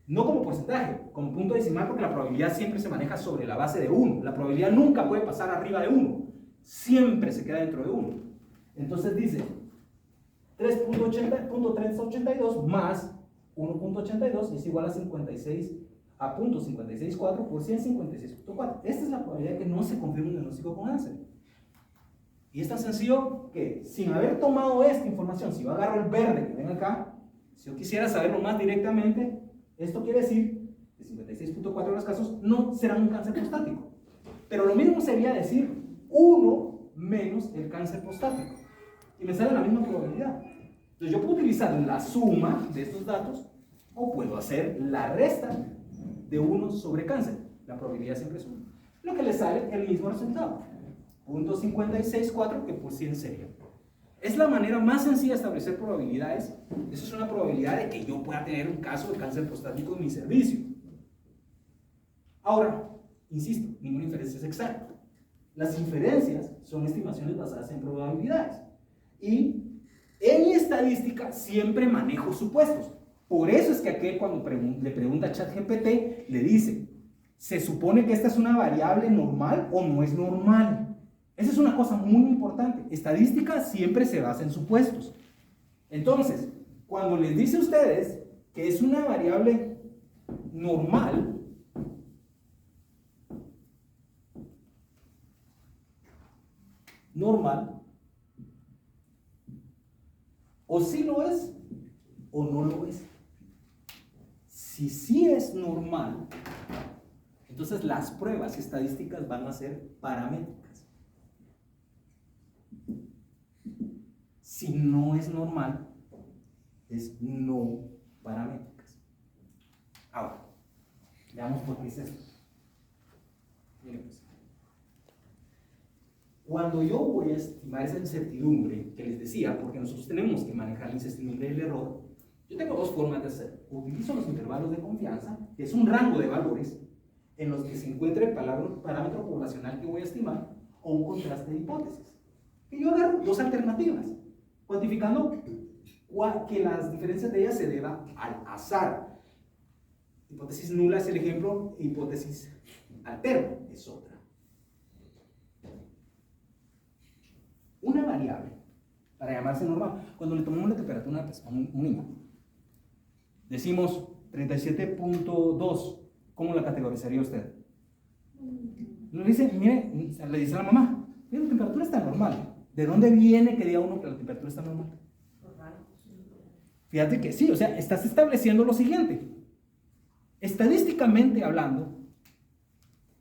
no como porcentaje, como punto decimal, porque la probabilidad siempre se maneja sobre la base de 1. La probabilidad nunca puede pasar arriba de 1, siempre se queda dentro de 1. Entonces dice 3.382 más 1.82 es igual a 0.564 por 156.4. Esta es la probabilidad de que no se confirme un diagnóstico con cáncer. Y es tan sencillo que, sin haber tomado esta información, si yo agarro el verde que ven acá, si yo quisiera saberlo más directamente, esto quiere decir que 56.4 de los casos no serán un cáncer prostático. Pero lo mismo sería decir 1 menos el cáncer prostático. Y me sale la misma probabilidad. Entonces yo puedo utilizar la suma de estos datos o puedo hacer la resta de 1 sobre cáncer. La probabilidad siempre es 1. Lo que le sale el mismo resultado. 0.564 que por 100 sería. Es la manera más sencilla de establecer probabilidades. Eso es una probabilidad de que yo pueda tener un caso de cáncer prostático en mi servicio. Ahora, insisto, ninguna inferencia es exacta. Las inferencias son estimaciones basadas en probabilidades. Y en mi estadística siempre manejo supuestos. Por eso es que aquel cuando le pregunta a ChatGPT, le dice, ¿se supone que esta es una variable normal o no es normal? Esa es una cosa muy importante. Estadística siempre se basa en supuestos. Entonces, cuando les dice a ustedes que es una variable normal, o sí lo es o no lo es. Si sí es normal, entonces las pruebas estadísticas van a ser paramétricas. Si no es normal, es no paramétricas. Ahora, veamos por qué es esto. Miren pues. Cuando yo voy a estimar esa incertidumbre que les decía, porque nosotros tenemos que manejar la incertidumbre del error, yo tengo dos formas de hacerlo. Utilizo los intervalos de confianza, que es un rango de valores en los que se encuentra el parámetro poblacional que voy a estimar, o un contraste de hipótesis. Y yo agarro dos alternativas, cuantificando que las diferencias de ellas se deban al azar. Hipótesis nula es el ejemplo, hipótesis alterna es otra. Una variable, para llamarse normal, cuando le tomamos la temperatura a un niño, decimos 37.2, ¿cómo la categorizaría usted? Le dice, mire, le dice a la mamá, mire, la temperatura está normal. ¿De dónde viene que diga uno que la temperatura está normal? Fíjate que sí, o sea, estás estableciendo lo siguiente. Estadísticamente hablando,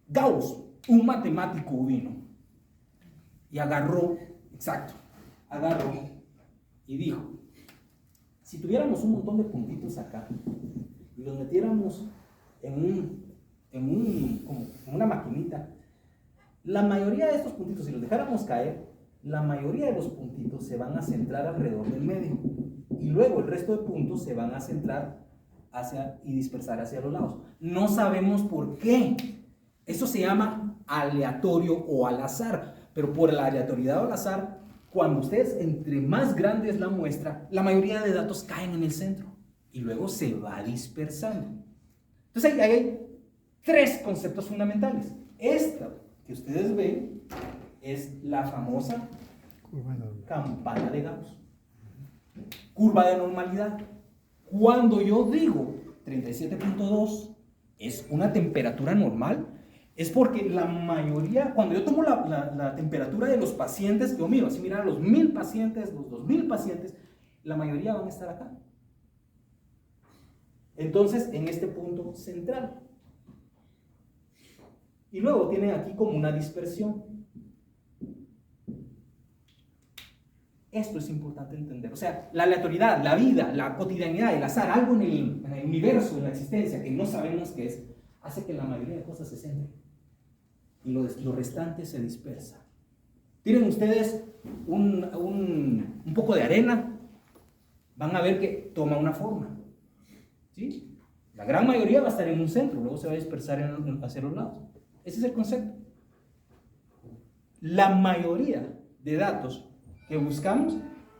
Gauss, un matemático vino y agarró y dijo, si tuviéramos un montón de puntitos acá y los metiéramos en una maquinita, la mayoría de estos puntitos, si los dejáramos caer, la mayoría de los puntitos se van a centrar alrededor del medio y luego el resto de puntos se van a centrar y dispersar hacia los lados. No sabemos por qué. Eso se llama aleatorio o al azar, pero por la aleatoriedad o al azar, cuando ustedes, entre más grande es la muestra, la mayoría de datos caen en el centro y luego se va dispersando. Entonces ahí hay tres conceptos fundamentales. Esta que ustedes ven es la famosa campana de Gauss, curva de normalidad. Cuando yo digo 37.2 es una temperatura normal, es porque la mayoría, cuando yo tomo la temperatura de los pacientes, yo miro, así mirar a los 1000 pacientes, los 2000 pacientes, la mayoría van a estar acá. Entonces, en este punto central. Y luego tienen aquí como una dispersión. Esto es importante entender. O sea, la aleatoriedad, la vida, la cotidianidad, el azar, algo en el universo, en la existencia, que no sabemos qué es, hace que la mayoría de cosas se centren. Y lo restante se dispersa. Tienen ustedes un poco de arena, van a ver que toma una forma. ¿Sí? La gran mayoría va a estar en un centro, luego se va a dispersar hacia los lados. Ese es el concepto. La mayoría de datos que buscamos,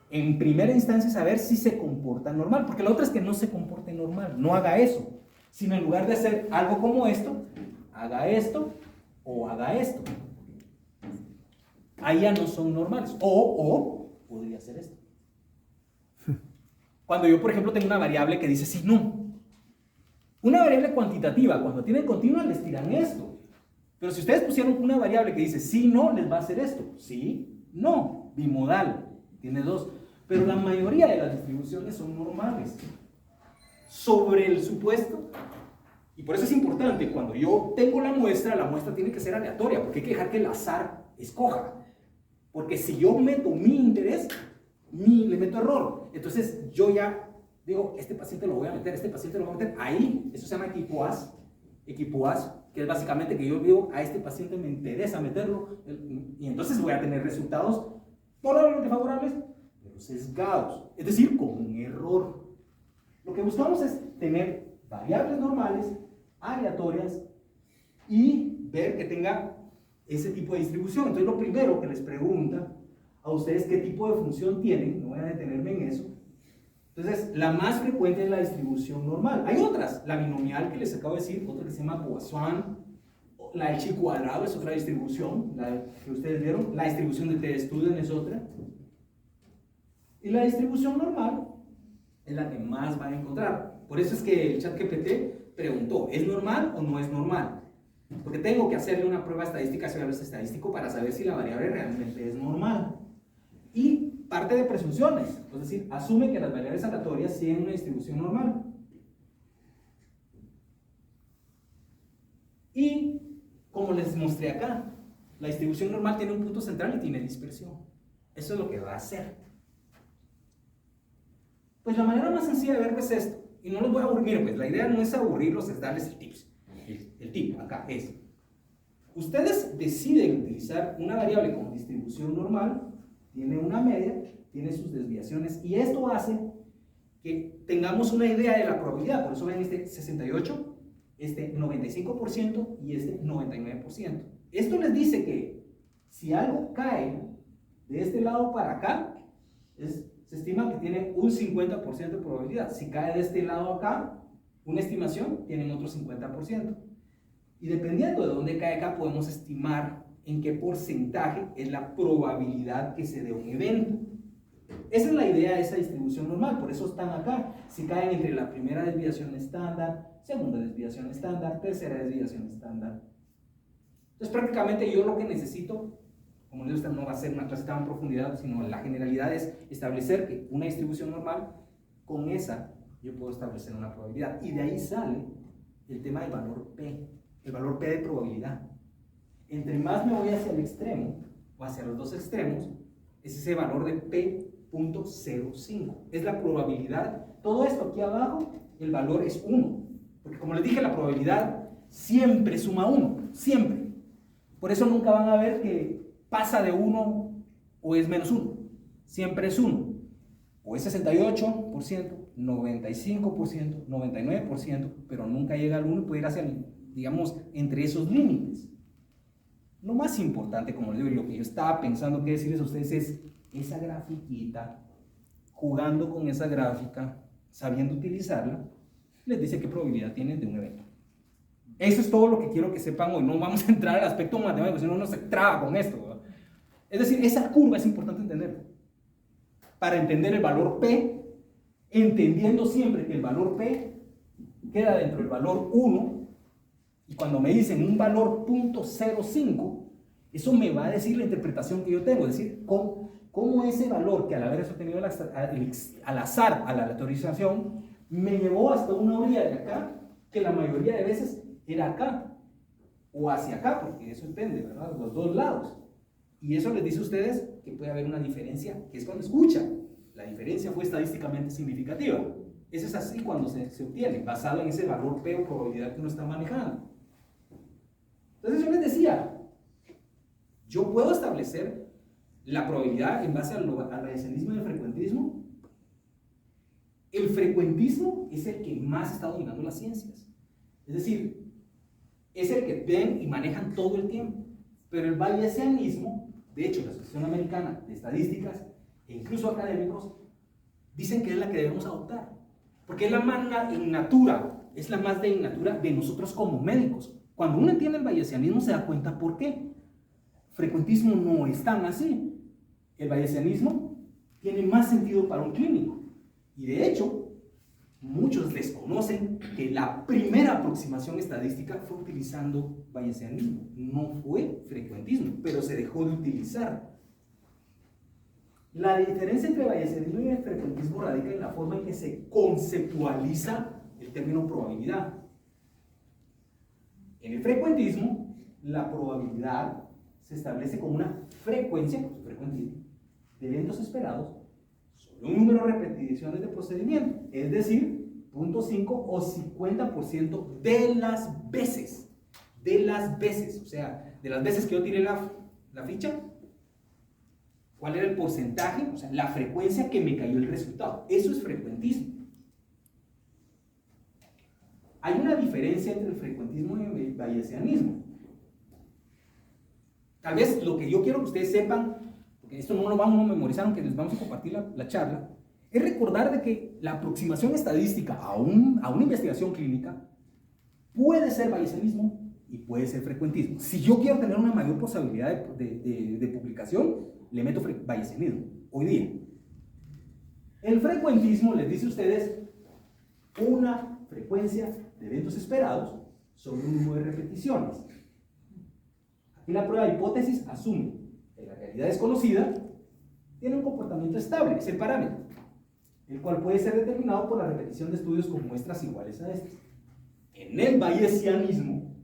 en primera instancia, saber si se comporta normal, porque la otra es que no se comporte normal, no haga eso, sino en lugar de hacer algo como esto, haga esto o haga esto. Ahí ya no son normales. O podría ser esto. Cuando yo, por ejemplo, tengo una variable que dice sí, no. Una variable cuantitativa, cuando tienen continua, les tiran esto. Pero si ustedes pusieron una variable que dice sí, no, les va a hacer esto. Sí, no. Bimodal, tiene dos. Pero la mayoría de las distribuciones son normales. Sobre el supuesto, y por eso es importante, cuando yo tengo la muestra tiene que ser aleatoria, porque hay que dejar que el azar escoja. Porque si yo meto mi interés, le meto error. Entonces yo ya digo, este paciente lo voy a meter, este paciente lo voy a meter. Ahí, eso se llama equipo AS, que es básicamente que yo digo, a este paciente me interesa meterlo, y entonces voy a tener resultados probablemente favorables, pero sesgados, es decir, con un error. Lo que buscamos es tener variables normales, aleatorias, y ver que tenga ese tipo de distribución. Entonces lo primero que les pregunta a ustedes qué tipo de función tienen, no voy a detenerme en eso. Entonces, la más frecuente es la distribución normal. Hay otras, la binomial que les acabo de decir, otra que se llama Poisson, la del chi cuadrado es otra distribución, la que ustedes vieron, la distribución de t-student es otra. Y la distribución normal es la que más van a encontrar. Por eso es que el ChatGPT preguntó, ¿es normal o no es normal? Porque tengo que hacerle una prueba estadística, si es estadístico, para saber si la variable realmente es normal. Y parte de presunciones, es decir, asume que las variables aleatorias tienen una distribución normal. Y, como les mostré acá, la distribución normal tiene un punto central y tiene dispersión. Eso es lo que va a hacer. Pues la manera más sencilla de verlo es esto. Y no los voy a aburrir, pues la idea no es aburrirlos, es darles el tips. El tip acá es, ustedes deciden utilizar una variable como distribución normal, tiene una media, tiene sus desviaciones, y esto hace que tengamos una idea de la probabilidad. Por eso ven este 68, este 95% y este 99%. Esto les dice que si algo cae de este lado para acá, se estima que tiene un 50% de probabilidad. Si cae de este lado acá, una estimación, tienen otro 50%. Y dependiendo de dónde cae acá, podemos estimar en qué porcentaje es la probabilidad que se dé un evento. Esa es la idea de esa distribución normal, por eso están acá. Si caen entre la primera desviación estándar, segunda desviación estándar, tercera desviación estándar. Entonces prácticamente yo lo que necesito, como les digo, no va a ser una clase tan en profundidad, sino la generalidad es establecer que una distribución normal, con esa yo puedo establecer una probabilidad. Y de ahí sale el tema del valor P, el valor P de probabilidad. Entre más me voy hacia el extremo, o hacia los dos extremos, es ese valor de P.05. Es la probabilidad. Todo esto aquí abajo, el valor es 1. Porque como les dije, la probabilidad siempre suma 1. Siempre. Por eso nunca van a ver que pasa de 1 o es menos 1. Siempre es 1. O es 68%, 95%, 99%, pero nunca llega al 1 y puede ir hacia, digamos, entre esos límites. Lo más importante, como les digo, lo que yo estaba pensando que decirles a ustedes es esa grafiquita, jugando con esa gráfica, sabiendo utilizarla, les dice qué probabilidad tienen de un evento. Eso es todo lo que quiero que sepan hoy. No vamos a entrar al aspecto matemático, si no se traba con esto, ¿verdad? Es decir, esa curva es importante entenderla. Para entender el valor P, entendiendo siempre que el valor P queda dentro del valor 1, y cuando me dicen un valor .05, eso me va a decir la interpretación que yo tengo, es decir, cómo ese valor que al haber obtenido al azar, a la aleatorización, me llevó hasta una orilla de acá, que la mayoría de veces era acá, o hacia acá, porque eso depende, ¿verdad? Los dos lados. Y eso les dice a ustedes que puede haber una diferencia, que es cuando escuchan. La diferencia fue estadísticamente significativa. Eso es así cuando se obtiene, basado en ese valor P o probabilidad que uno está manejando. Entonces yo les decía, yo puedo establecer la probabilidad en base al variacionismo y al frecuentismo. El frecuentismo es el que más está dominando las ciencias. Es decir, es el que ven y manejan todo el tiempo. Pero el bayesianismo, de hecho, la Asociación Americana de Estadísticas e incluso académicos dicen que es la que debemos adoptar. Porque es la más innatura, es la más de innatura de nosotros como médicos. Cuando uno entiende el bayesianismo se da cuenta por qué. Frecuentismo no es tan así. El bayesianismo tiene más sentido para un clínico. Y de hecho, muchos desconocen que la primera aproximación estadística fue utilizando bayesianismo. No fue frecuentismo, pero se dejó de utilizar. La diferencia entre bayesianismo y el frecuentismo radica en la forma en que se conceptualiza el término probabilidad. En el frecuentismo, la probabilidad se establece como una frecuencia, por su frecuentismo, de eventos esperados sobre un número de repeticiones de procedimiento, es decir, 0.5 o 50% de las veces, o sea, de las veces que yo tiré la ficha, ¿cuál era el porcentaje? O sea, la frecuencia que me cayó el resultado. Eso es frecuentismo. Hay una diferencia entre el frecuentismo y el bayesianismo. Tal vez lo que yo quiero que ustedes sepan, porque esto no lo vamos a memorizar, aunque les vamos a compartir la charla, es recordar de que la aproximación estadística a una investigación clínica puede ser bayesianismo y puede ser frecuentismo. Si yo quiero tener una mayor posibilidad de publicación, le meto bayesianismo hoy día. El frecuentismo les dice a ustedes una frecuencia de eventos esperados sobre un número de repeticiones. Aquí la prueba de hipótesis asume que la realidad desconocida tiene un comportamiento estable, es el parámetro, el cual puede ser determinado por la repetición de estudios con muestras iguales a estas. En el bayesianismo,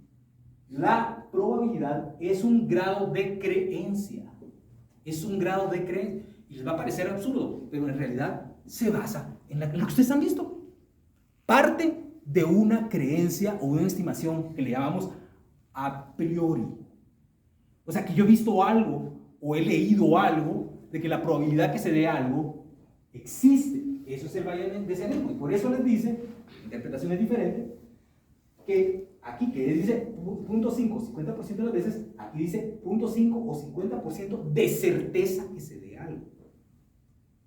la probabilidad es un grado de creencia. Es un grado de creencia. Y les va a parecer absurdo, pero en realidad se basa en lo que ustedes han visto. Parte de una creencia o una estimación que le llamamos a priori. O sea, que yo he visto algo o he leído algo de que la probabilidad que se dé algo existe. Eso es el bayesianismo. Y por eso les dice, la interpretación es diferente, que aquí que dice 0.5, 50% de las veces, aquí dice 0.5 o 50% de certeza que se dé algo.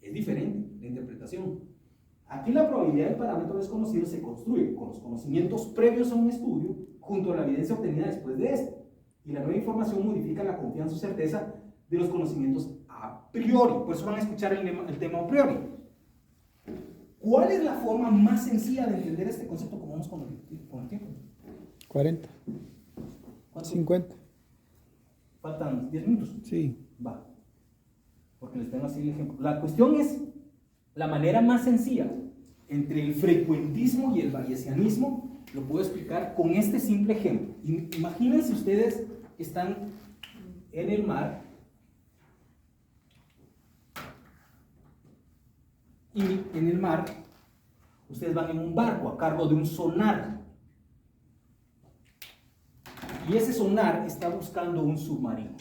Es diferente la interpretación. Aquí la probabilidad del parámetro desconocido se construye con los conocimientos previos a un estudio junto a la evidencia obtenida después de este. Y la nueva información modifica la confianza o certeza de los conocimientos a priori. Por eso van a escuchar el tema a priori. ¿Cuál es la forma más sencilla de entender este concepto como vamos con el tiempo? 40. ¿Cuánto? 50. ¿Faltan 10 minutos? Sí. Va. Porque les tengo así el ejemplo. La cuestión es la manera más sencilla entre el frecuentismo y el bayesianismo. Lo puedo explicar con este simple ejemplo. Imagínense ustedes que están en el mar y en el mar ustedes van en un barco a cargo de un sonar y ese sonar está buscando un submarino.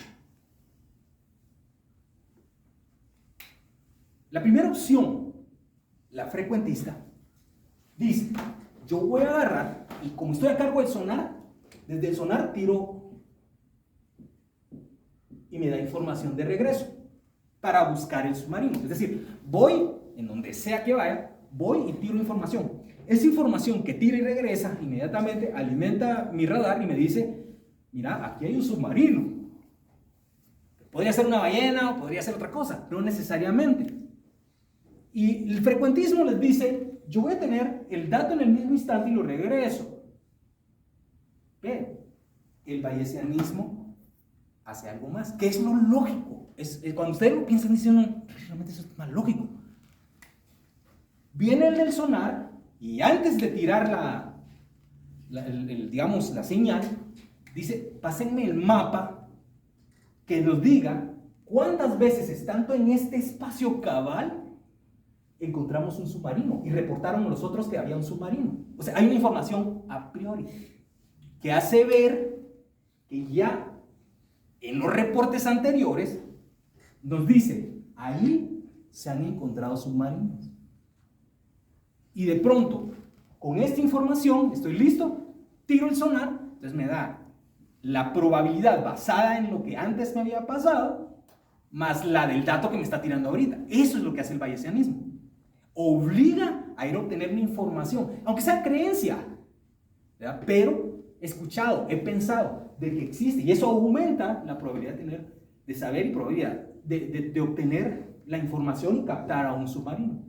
La primera opción, la frecuentista, dice: yo voy a agarrar y como estoy a cargo del sonar, desde el sonar tiro y me da información de regreso para buscar el submarino. Es decir, voy en donde sea que vaya, voy y tiro información. esa información que tira y regresa, inmediatamente alimenta mi radar y me dice, mira, aquí hay un submarino. Podría ser una ballena o podría ser otra cosa, no necesariamente. Y el frecuentismo les dice, yo voy a tener el dato en el mismo instante y lo regreso. Pero el bayesianismo hace algo más, que es lo lógico. Cuando ustedes lo piensan, dicen, no, realmente eso es más lógico. Viene el del sonar y antes de tirar digamos, la señal, dice, pásenme el mapa que nos diga cuántas veces, estando en este espacio cabal, encontramos un submarino y reportaron los otros que había un submarino. O sea, hay una información a priori que hace ver que ya en los reportes anteriores nos dice, ahí se han encontrado submarinos. Y de pronto, con esta información, estoy listo, tiro el sonar, entonces me da la probabilidad basada en lo que antes me había pasado, más la del dato que me está tirando ahorita. Eso es lo que hace el bayesianismo. Obliga a ir a obtener mi información, aunque sea creencia, ¿verdad? Pero he escuchado, he pensado de que existe, y eso aumenta la probabilidad de saber y probabilidad de obtener la información y captar a un submarino.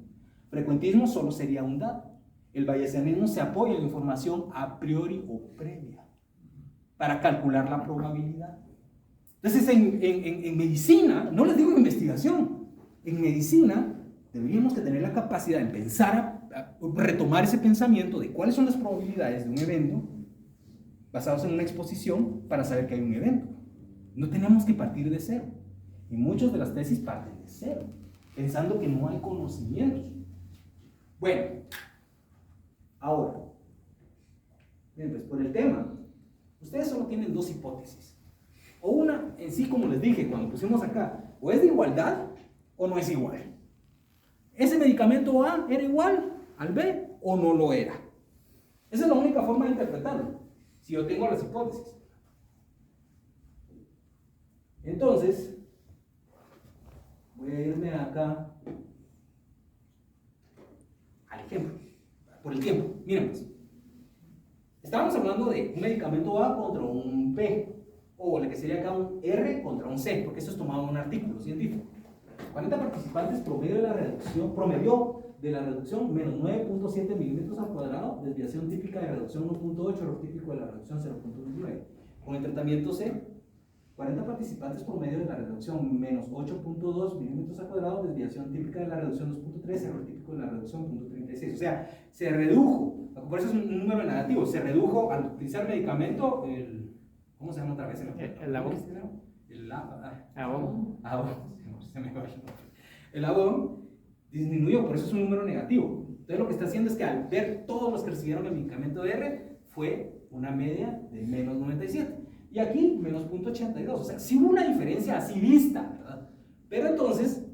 Frecuentismo solo sería un dato. El bayesianismo se apoya en información a priori o previa para calcular la probabilidad. Entonces, en medicina, no les digo en investigación, en medicina deberíamos de tener la capacidad de pensar, a retomar ese pensamiento de cuáles son las probabilidades de un evento basados en una exposición para saber que hay un evento. No tenemos que partir de cero. Y muchas de las tesis parten de cero, pensando que no hay conocimientos. Bueno, ahora, bien, pues por el tema, ustedes solo tienen dos hipótesis. O una, en sí, como les dije cuando pusimos acá, o es de igualdad o no es igual. ¿Ese medicamento A era igual al B o no lo era? Esa es la única forma de interpretarlo, si yo tengo las hipótesis. Entonces, voy a irme acá al ejemplo, por el tiempo. Miren pues, estábamos hablando de un medicamento A contra un B, o lo que sería acá un R contra un C, porque esto es tomado en un artículo científico. 40 participantes promedio de la reducción menos 9.7 milímetros al cuadrado, desviación típica de reducción 1.8, error típico de la reducción 0.9. Con el tratamiento C, 40 participantes promedio de la reducción menos 8.2 milímetros al cuadrado, desviación típica de la reducción 2.3, error típico de la reducción 0.36. O sea, se redujo, por eso es un número negativo, se redujo al utilizar el medicamento, ¿cómo se llama otra vez? El ABOM disminuyó, por eso es un número negativo. Entonces lo que está haciendo es que al ver todos los que recibieron el medicamento de R, fue una media de menos 97. Y aquí, menos 0.82. O sea, sí hubo una diferencia así vista, ¿verdad? Pero entonces,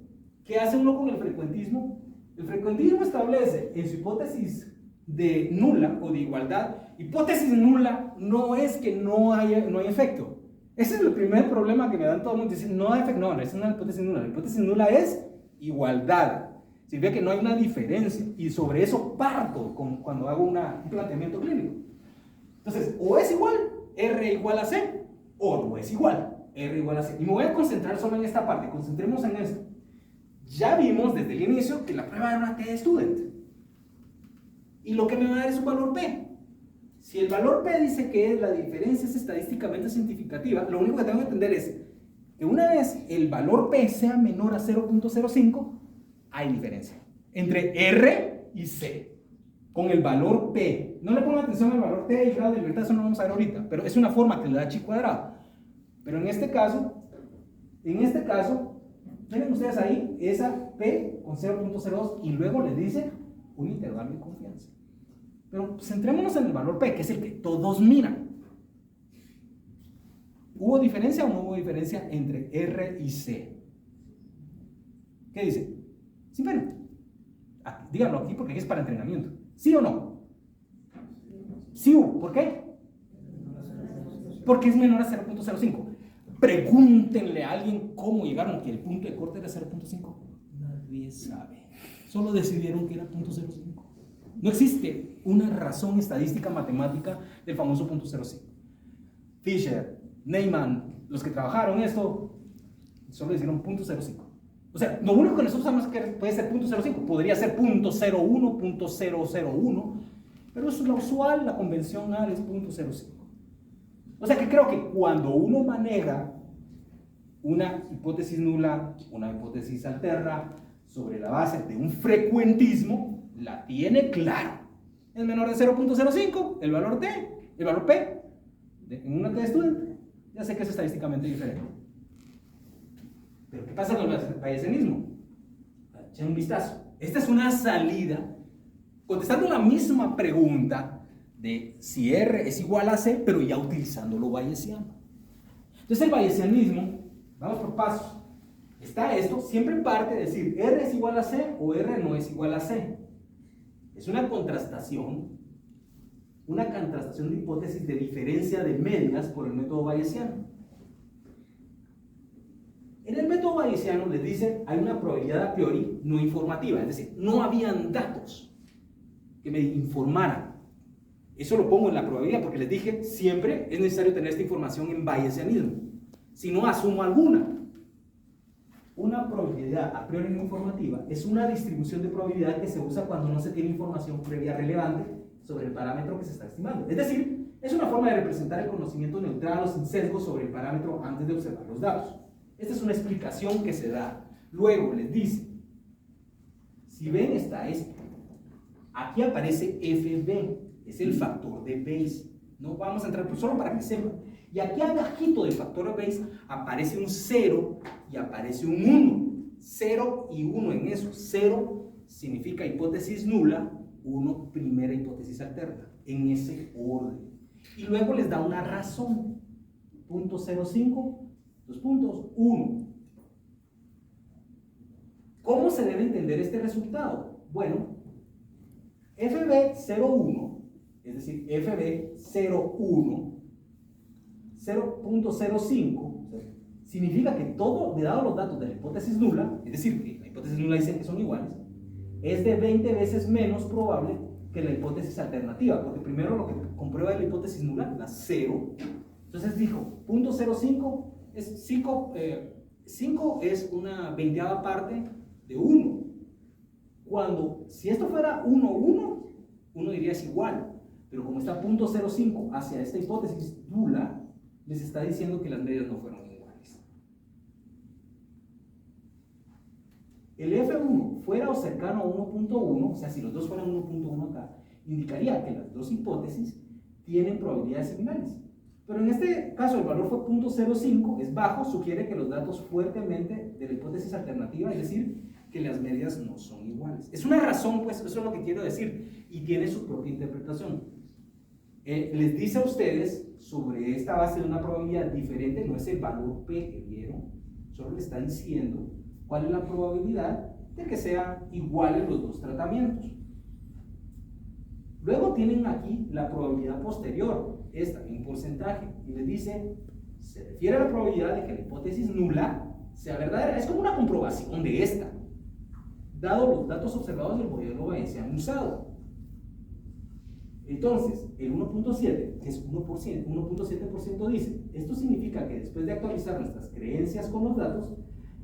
¿qué hace uno con el frecuentismo? El frecuentismo establece en su hipótesis de nula o de igualdad. Hipótesis nula no es que no hay efecto. Ese es el primer problema que me dan todo el mundo. Dicen, no hay efecto. No, esa es una hipótesis nula. La hipótesis nula es igualdad. Significa que no hay una diferencia. Y sobre eso parto cuando hago un planteamiento clínico. Entonces, o es igual, R igual a C, o no es igual, R igual a C. Y me voy a concentrar solo en esta parte. Concentremos en esto. Ya vimos desde el inicio que la prueba era una T-student. Y lo que me va a dar es un valor P. Si el valor P dice que la diferencia es estadísticamente significativa, lo único que tengo que entender es que una vez el valor P sea menor a 0.05, hay diferencia entre R y C. Con el valor P, no le pongan atención al valor T y grado de libertad, eso no lo vamos a ver ahorita, pero es una forma que le da chi cuadrado. Pero en este caso, miren ustedes ahí, esa P con 0.02 y luego le dice un intervalo de confianza. Pero centrémonos en el valor P, que es el que todos miran. ¿Hubo diferencia o no hubo diferencia entre R y C? ¿Qué dice? Sí, bueno, díganlo aquí porque aquí es para entrenamiento. ¿Sí o no? Sí hubo. ¿Por qué? Porque es menor a 0.05. Pregúntenle a alguien cómo llegaron que el punto de corte era 0.5. Nadie sabe. Solo decidieron que era 0.05. No existe una razón estadística matemática del famoso punto 0,5. Fisher, Neyman, los que trabajaron esto, solo hicieron punto 0,5. O sea, lo único que nosotros sabemos es que puede ser punto 0,5, podría ser punto 0,1, punto 0,01, pero eso es lo usual, la convencional es punto 0,5. O sea que creo que cuando uno maneja una hipótesis nula, una hipótesis alterna, sobre la base de un frecuentismo, la tiene claro. Es menor de 0,05, el valor T, el valor P, en una T de estudiante, ya sé que es estadísticamente diferente. Pero ¿qué pasa con el bayesianismo? Echen un vistazo. Esta es una salida, contestando la misma pregunta de si R es igual a C, pero ya utilizando lo bayesiano. Entonces el bayesianismo, vamos por pasos. Está esto, siempre parte de decir R es igual a C o R no es igual a C. Es una contrastación de hipótesis de diferencia de medias por el método bayesiano. En el método bayesiano les dice hay una probabilidad a priori no informativa, es decir, no habían datos que me informaran. Eso lo pongo en la probabilidad porque les dije siempre es necesario tener esta información en bayesianismo. Si no asumo alguna. Una probabilidad a priori no informativa es una distribución de probabilidad que se usa cuando no se tiene información previa relevante sobre el parámetro que se está estimando. Es decir, es una forma de representar el conocimiento neutral o sin sesgo sobre el parámetro antes de observar los datos. Esta es una explicación que se da. Luego les dice, si ven está esto. Aquí aparece FB, es el factor de Bayes. No vamos a entrar, pero solo para que sepan. Y aquí abajito del factor de Bayes aparece un 0 y aparece un 1. 0 y 1 en eso. 0 significa hipótesis nula, 1 primera hipótesis alterna, en ese orden. Y luego les da una razón. Punto 0,5, 2 puntos, 1. ¿Cómo se debe entender este resultado? Bueno, FB01, es decir, FB01, 0.05, significa que todo, de dado los datos de la hipótesis nula, es decir, que la hipótesis nula dice que son iguales, es de 20 veces menos probable que la hipótesis alternativa, porque primero lo que comprueba de la hipótesis nula, la 0, entonces dijo, 0.05 es 5 es una 20ª parte de 1. Cuando, si esto fuera 1, 1, uno diría es igual, pero como está 0.05 hacia esta hipótesis nula, les está diciendo que las medias no fueron iguales. El F1 fuera o cercano a 1.1, o sea, si los dos fueran 1.1 acá, indicaría que las dos hipótesis tienen probabilidades similares. Pero en este caso el valor fue 0.05, es bajo, sugiere que los datos fuertemente de la hipótesis alternativa, es decir, que las medias no son iguales. Es una razón, pues, eso es lo que quiero decir, y tiene su propia interpretación. Les dice a ustedes, sobre esta base de una probabilidad diferente, no es el valor P que vieron, solo le está diciendo cuál es la probabilidad de que sean iguales los dos tratamientos. Luego tienen aquí la probabilidad posterior, esta en porcentaje, y les dice, se refiere a la probabilidad de que la hipótesis nula sea verdadera. Es como una comprobación de esta, dado los datos observados del modelo bayesiano usado. Entonces, el 1.7, que es 1.7% dice, esto significa que después de actualizar nuestras creencias con los datos,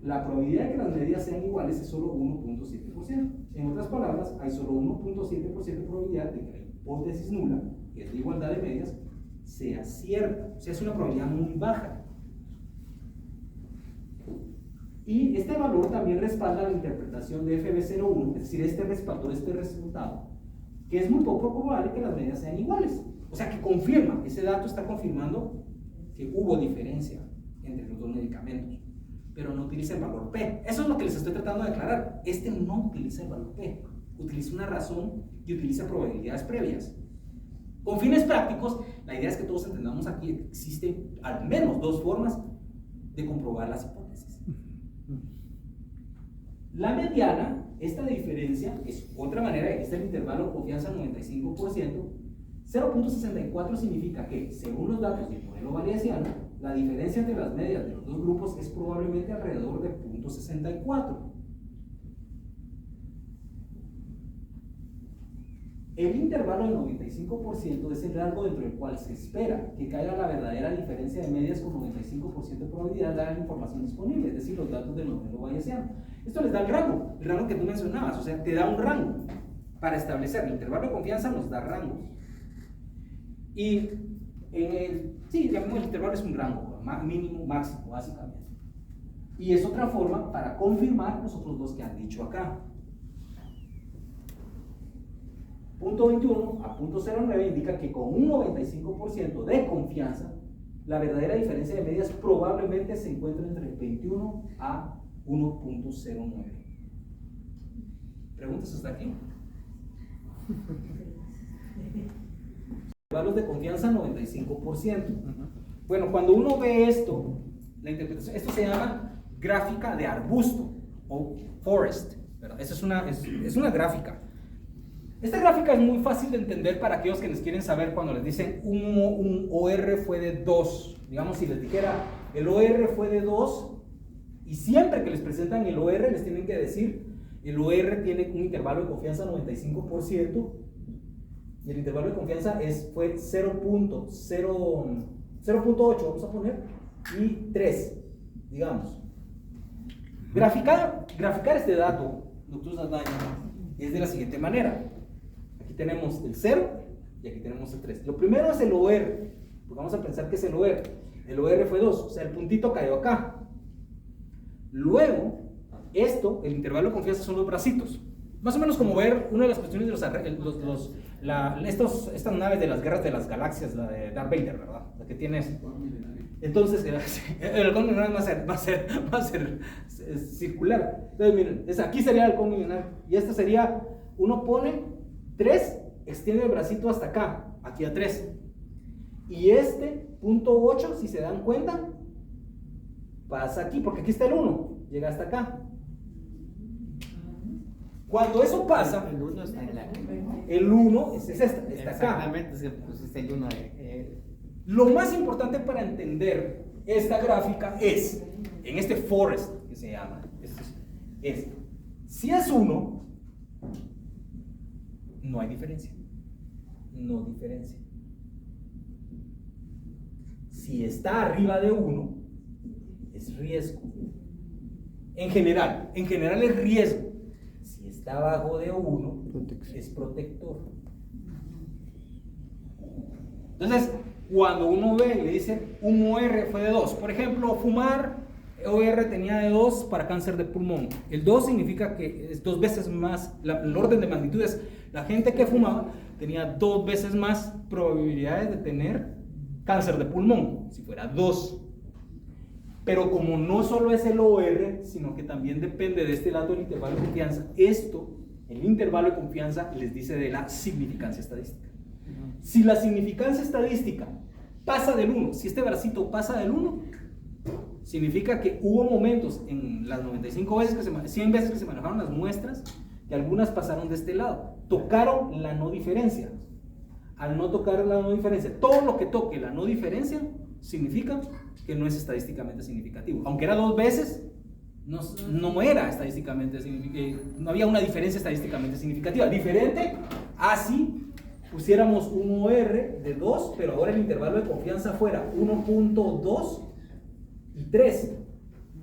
la probabilidad de que las medias sean iguales es solo 1.7%. En otras palabras, hay solo 1.7% de probabilidad de que la hipótesis nula, que es la igualdad de medias, sea cierta. O sea, es una probabilidad muy baja. Y este valor también respalda la interpretación de FB01, es decir, este respaldó este resultado, que es muy poco probable que las medias sean iguales. O sea, que confirma, ese dato está confirmando que hubo diferencia entre los dos medicamentos, pero no utiliza el valor P. Eso es lo que les estoy tratando de aclarar. Este no utiliza el valor P, utiliza una razón y utiliza probabilidades previas. Con fines prácticos, la idea es que todos entendamos aquí que existen al menos dos formas de comprobar las hipótesis. La mediana, esta diferencia, es otra manera, este es el intervalo de confianza 95%. 0.64 significa que, según los datos del modelo bayesiano, la diferencia entre las medias de los dos grupos es probablemente alrededor de 0.64. El intervalo del 95% es el rango dentro del cual se espera que caiga la verdadera diferencia de medias con 95% de probabilidad dada la información disponible, es decir, los datos del modelo bayesiano. Esto les da el rango que tú mencionabas, o sea, te da un rango para establecer. El intervalo de confianza nos da rangos. Y sí, llamemos el intervalo es un rango, mínimo, máximo, básicamente. Y es otra forma para confirmar los otros dos que han dicho acá. Punto 21 a punto 09 indica que con un 95% de confianza, la verdadera diferencia de medias probablemente se encuentra entre 21 a 1.09. ¿Preguntas hasta aquí? Intervalos de confianza 95%. Bueno, cuando uno ve esto, la interpretación, esto se llama gráfica de arbusto o forest, ¿verdad? Esa es una gráfica. Esta gráfica es muy fácil de entender para aquellos que les quieren saber cuando les dicen un OR fue de 2. Digamos, si les dijera el OR fue de 2, y siempre que les presentan el OR les tienen que decir el OR tiene un intervalo de confianza 95%, y el intervalo de confianza fue 0.8, vamos a poner, y 3, digamos. Graficar este dato, doctor Saldaña, es de la siguiente manera. Aquí tenemos el 0 y aquí tenemos el 3. Lo primero es el OR, porque vamos a pensar que es el OR. El OR fue 2, o sea, el puntito cayó acá. Luego, el intervalo de confianza son los bracitos. Más o menos como ver una de las cuestiones de estas naves de las guerras de las galaxias, la de Darth Vader, ¿verdad? La que tienes. Entonces, el halcón milenario va a ser circular. Entonces, miren, aquí sería el halcón milenario. Y esta sería, uno pone 3, extiende el bracito hasta acá, aquí a 3. Y punto 8, si se dan cuenta, pasa aquí, porque aquí está el 1, llega hasta acá. Cuando eso pasa, el 1 está en la. El 1 es esta, está acá. Exactamente, es que pusiste el 1 Lo más importante para entender esta gráfica es, en este forest que se llama, si es 1, no hay diferencia. No diferencia. Si está arriba de 1, es riesgo. En general es riesgo. Si está abajo de 1, es protector. Entonces, cuando uno ve y le dice un OR fue de 2, por ejemplo, fumar, OR tenía de 2 para cáncer de pulmón. El 2 significa que es 2 veces más, el orden de magnitud es, la gente que fumaba tenía 2 veces más probabilidades de tener cáncer de pulmón, si fuera 2. Pero como no solo es el OR, sino que también depende de este lado del intervalo de confianza, el intervalo de confianza les dice de la significancia estadística. Si la significancia estadística pasa del 1, si este bracito pasa del 1, significa que hubo momentos en las 100 veces que se manejaron las muestras, que algunas pasaron de este lado, tocaron la no diferencia. Al no tocar la no diferencia, todo lo que toque la no diferencia significa que no es estadísticamente significativo. Aunque era 2 veces, no era estadísticamente significativo, no había una diferencia estadísticamente significativa. Diferente a si pusiéramos un OR de 2, pero ahora el intervalo de confianza fuera 1.2 y 3.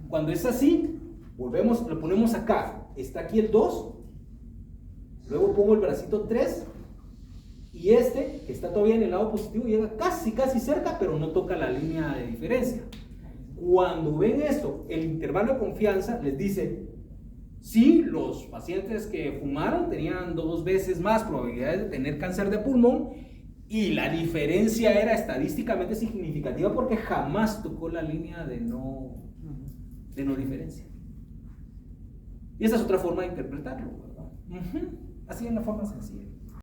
Cuando es así, lo ponemos acá. Está aquí el 2, luego pongo el bracito 3, y que está todavía en el lado positivo, llega casi cerca, pero no toca la línea de diferencia. Cuando ven esto, el intervalo de confianza les dice, sí, los pacientes que fumaron tenían 2 veces más probabilidades de tener cáncer de pulmón, y la diferencia era estadísticamente significativa porque jamás tocó la línea de no diferencia. Y esa es otra forma de interpretarlo, ¿verdad? Así es la forma sencilla.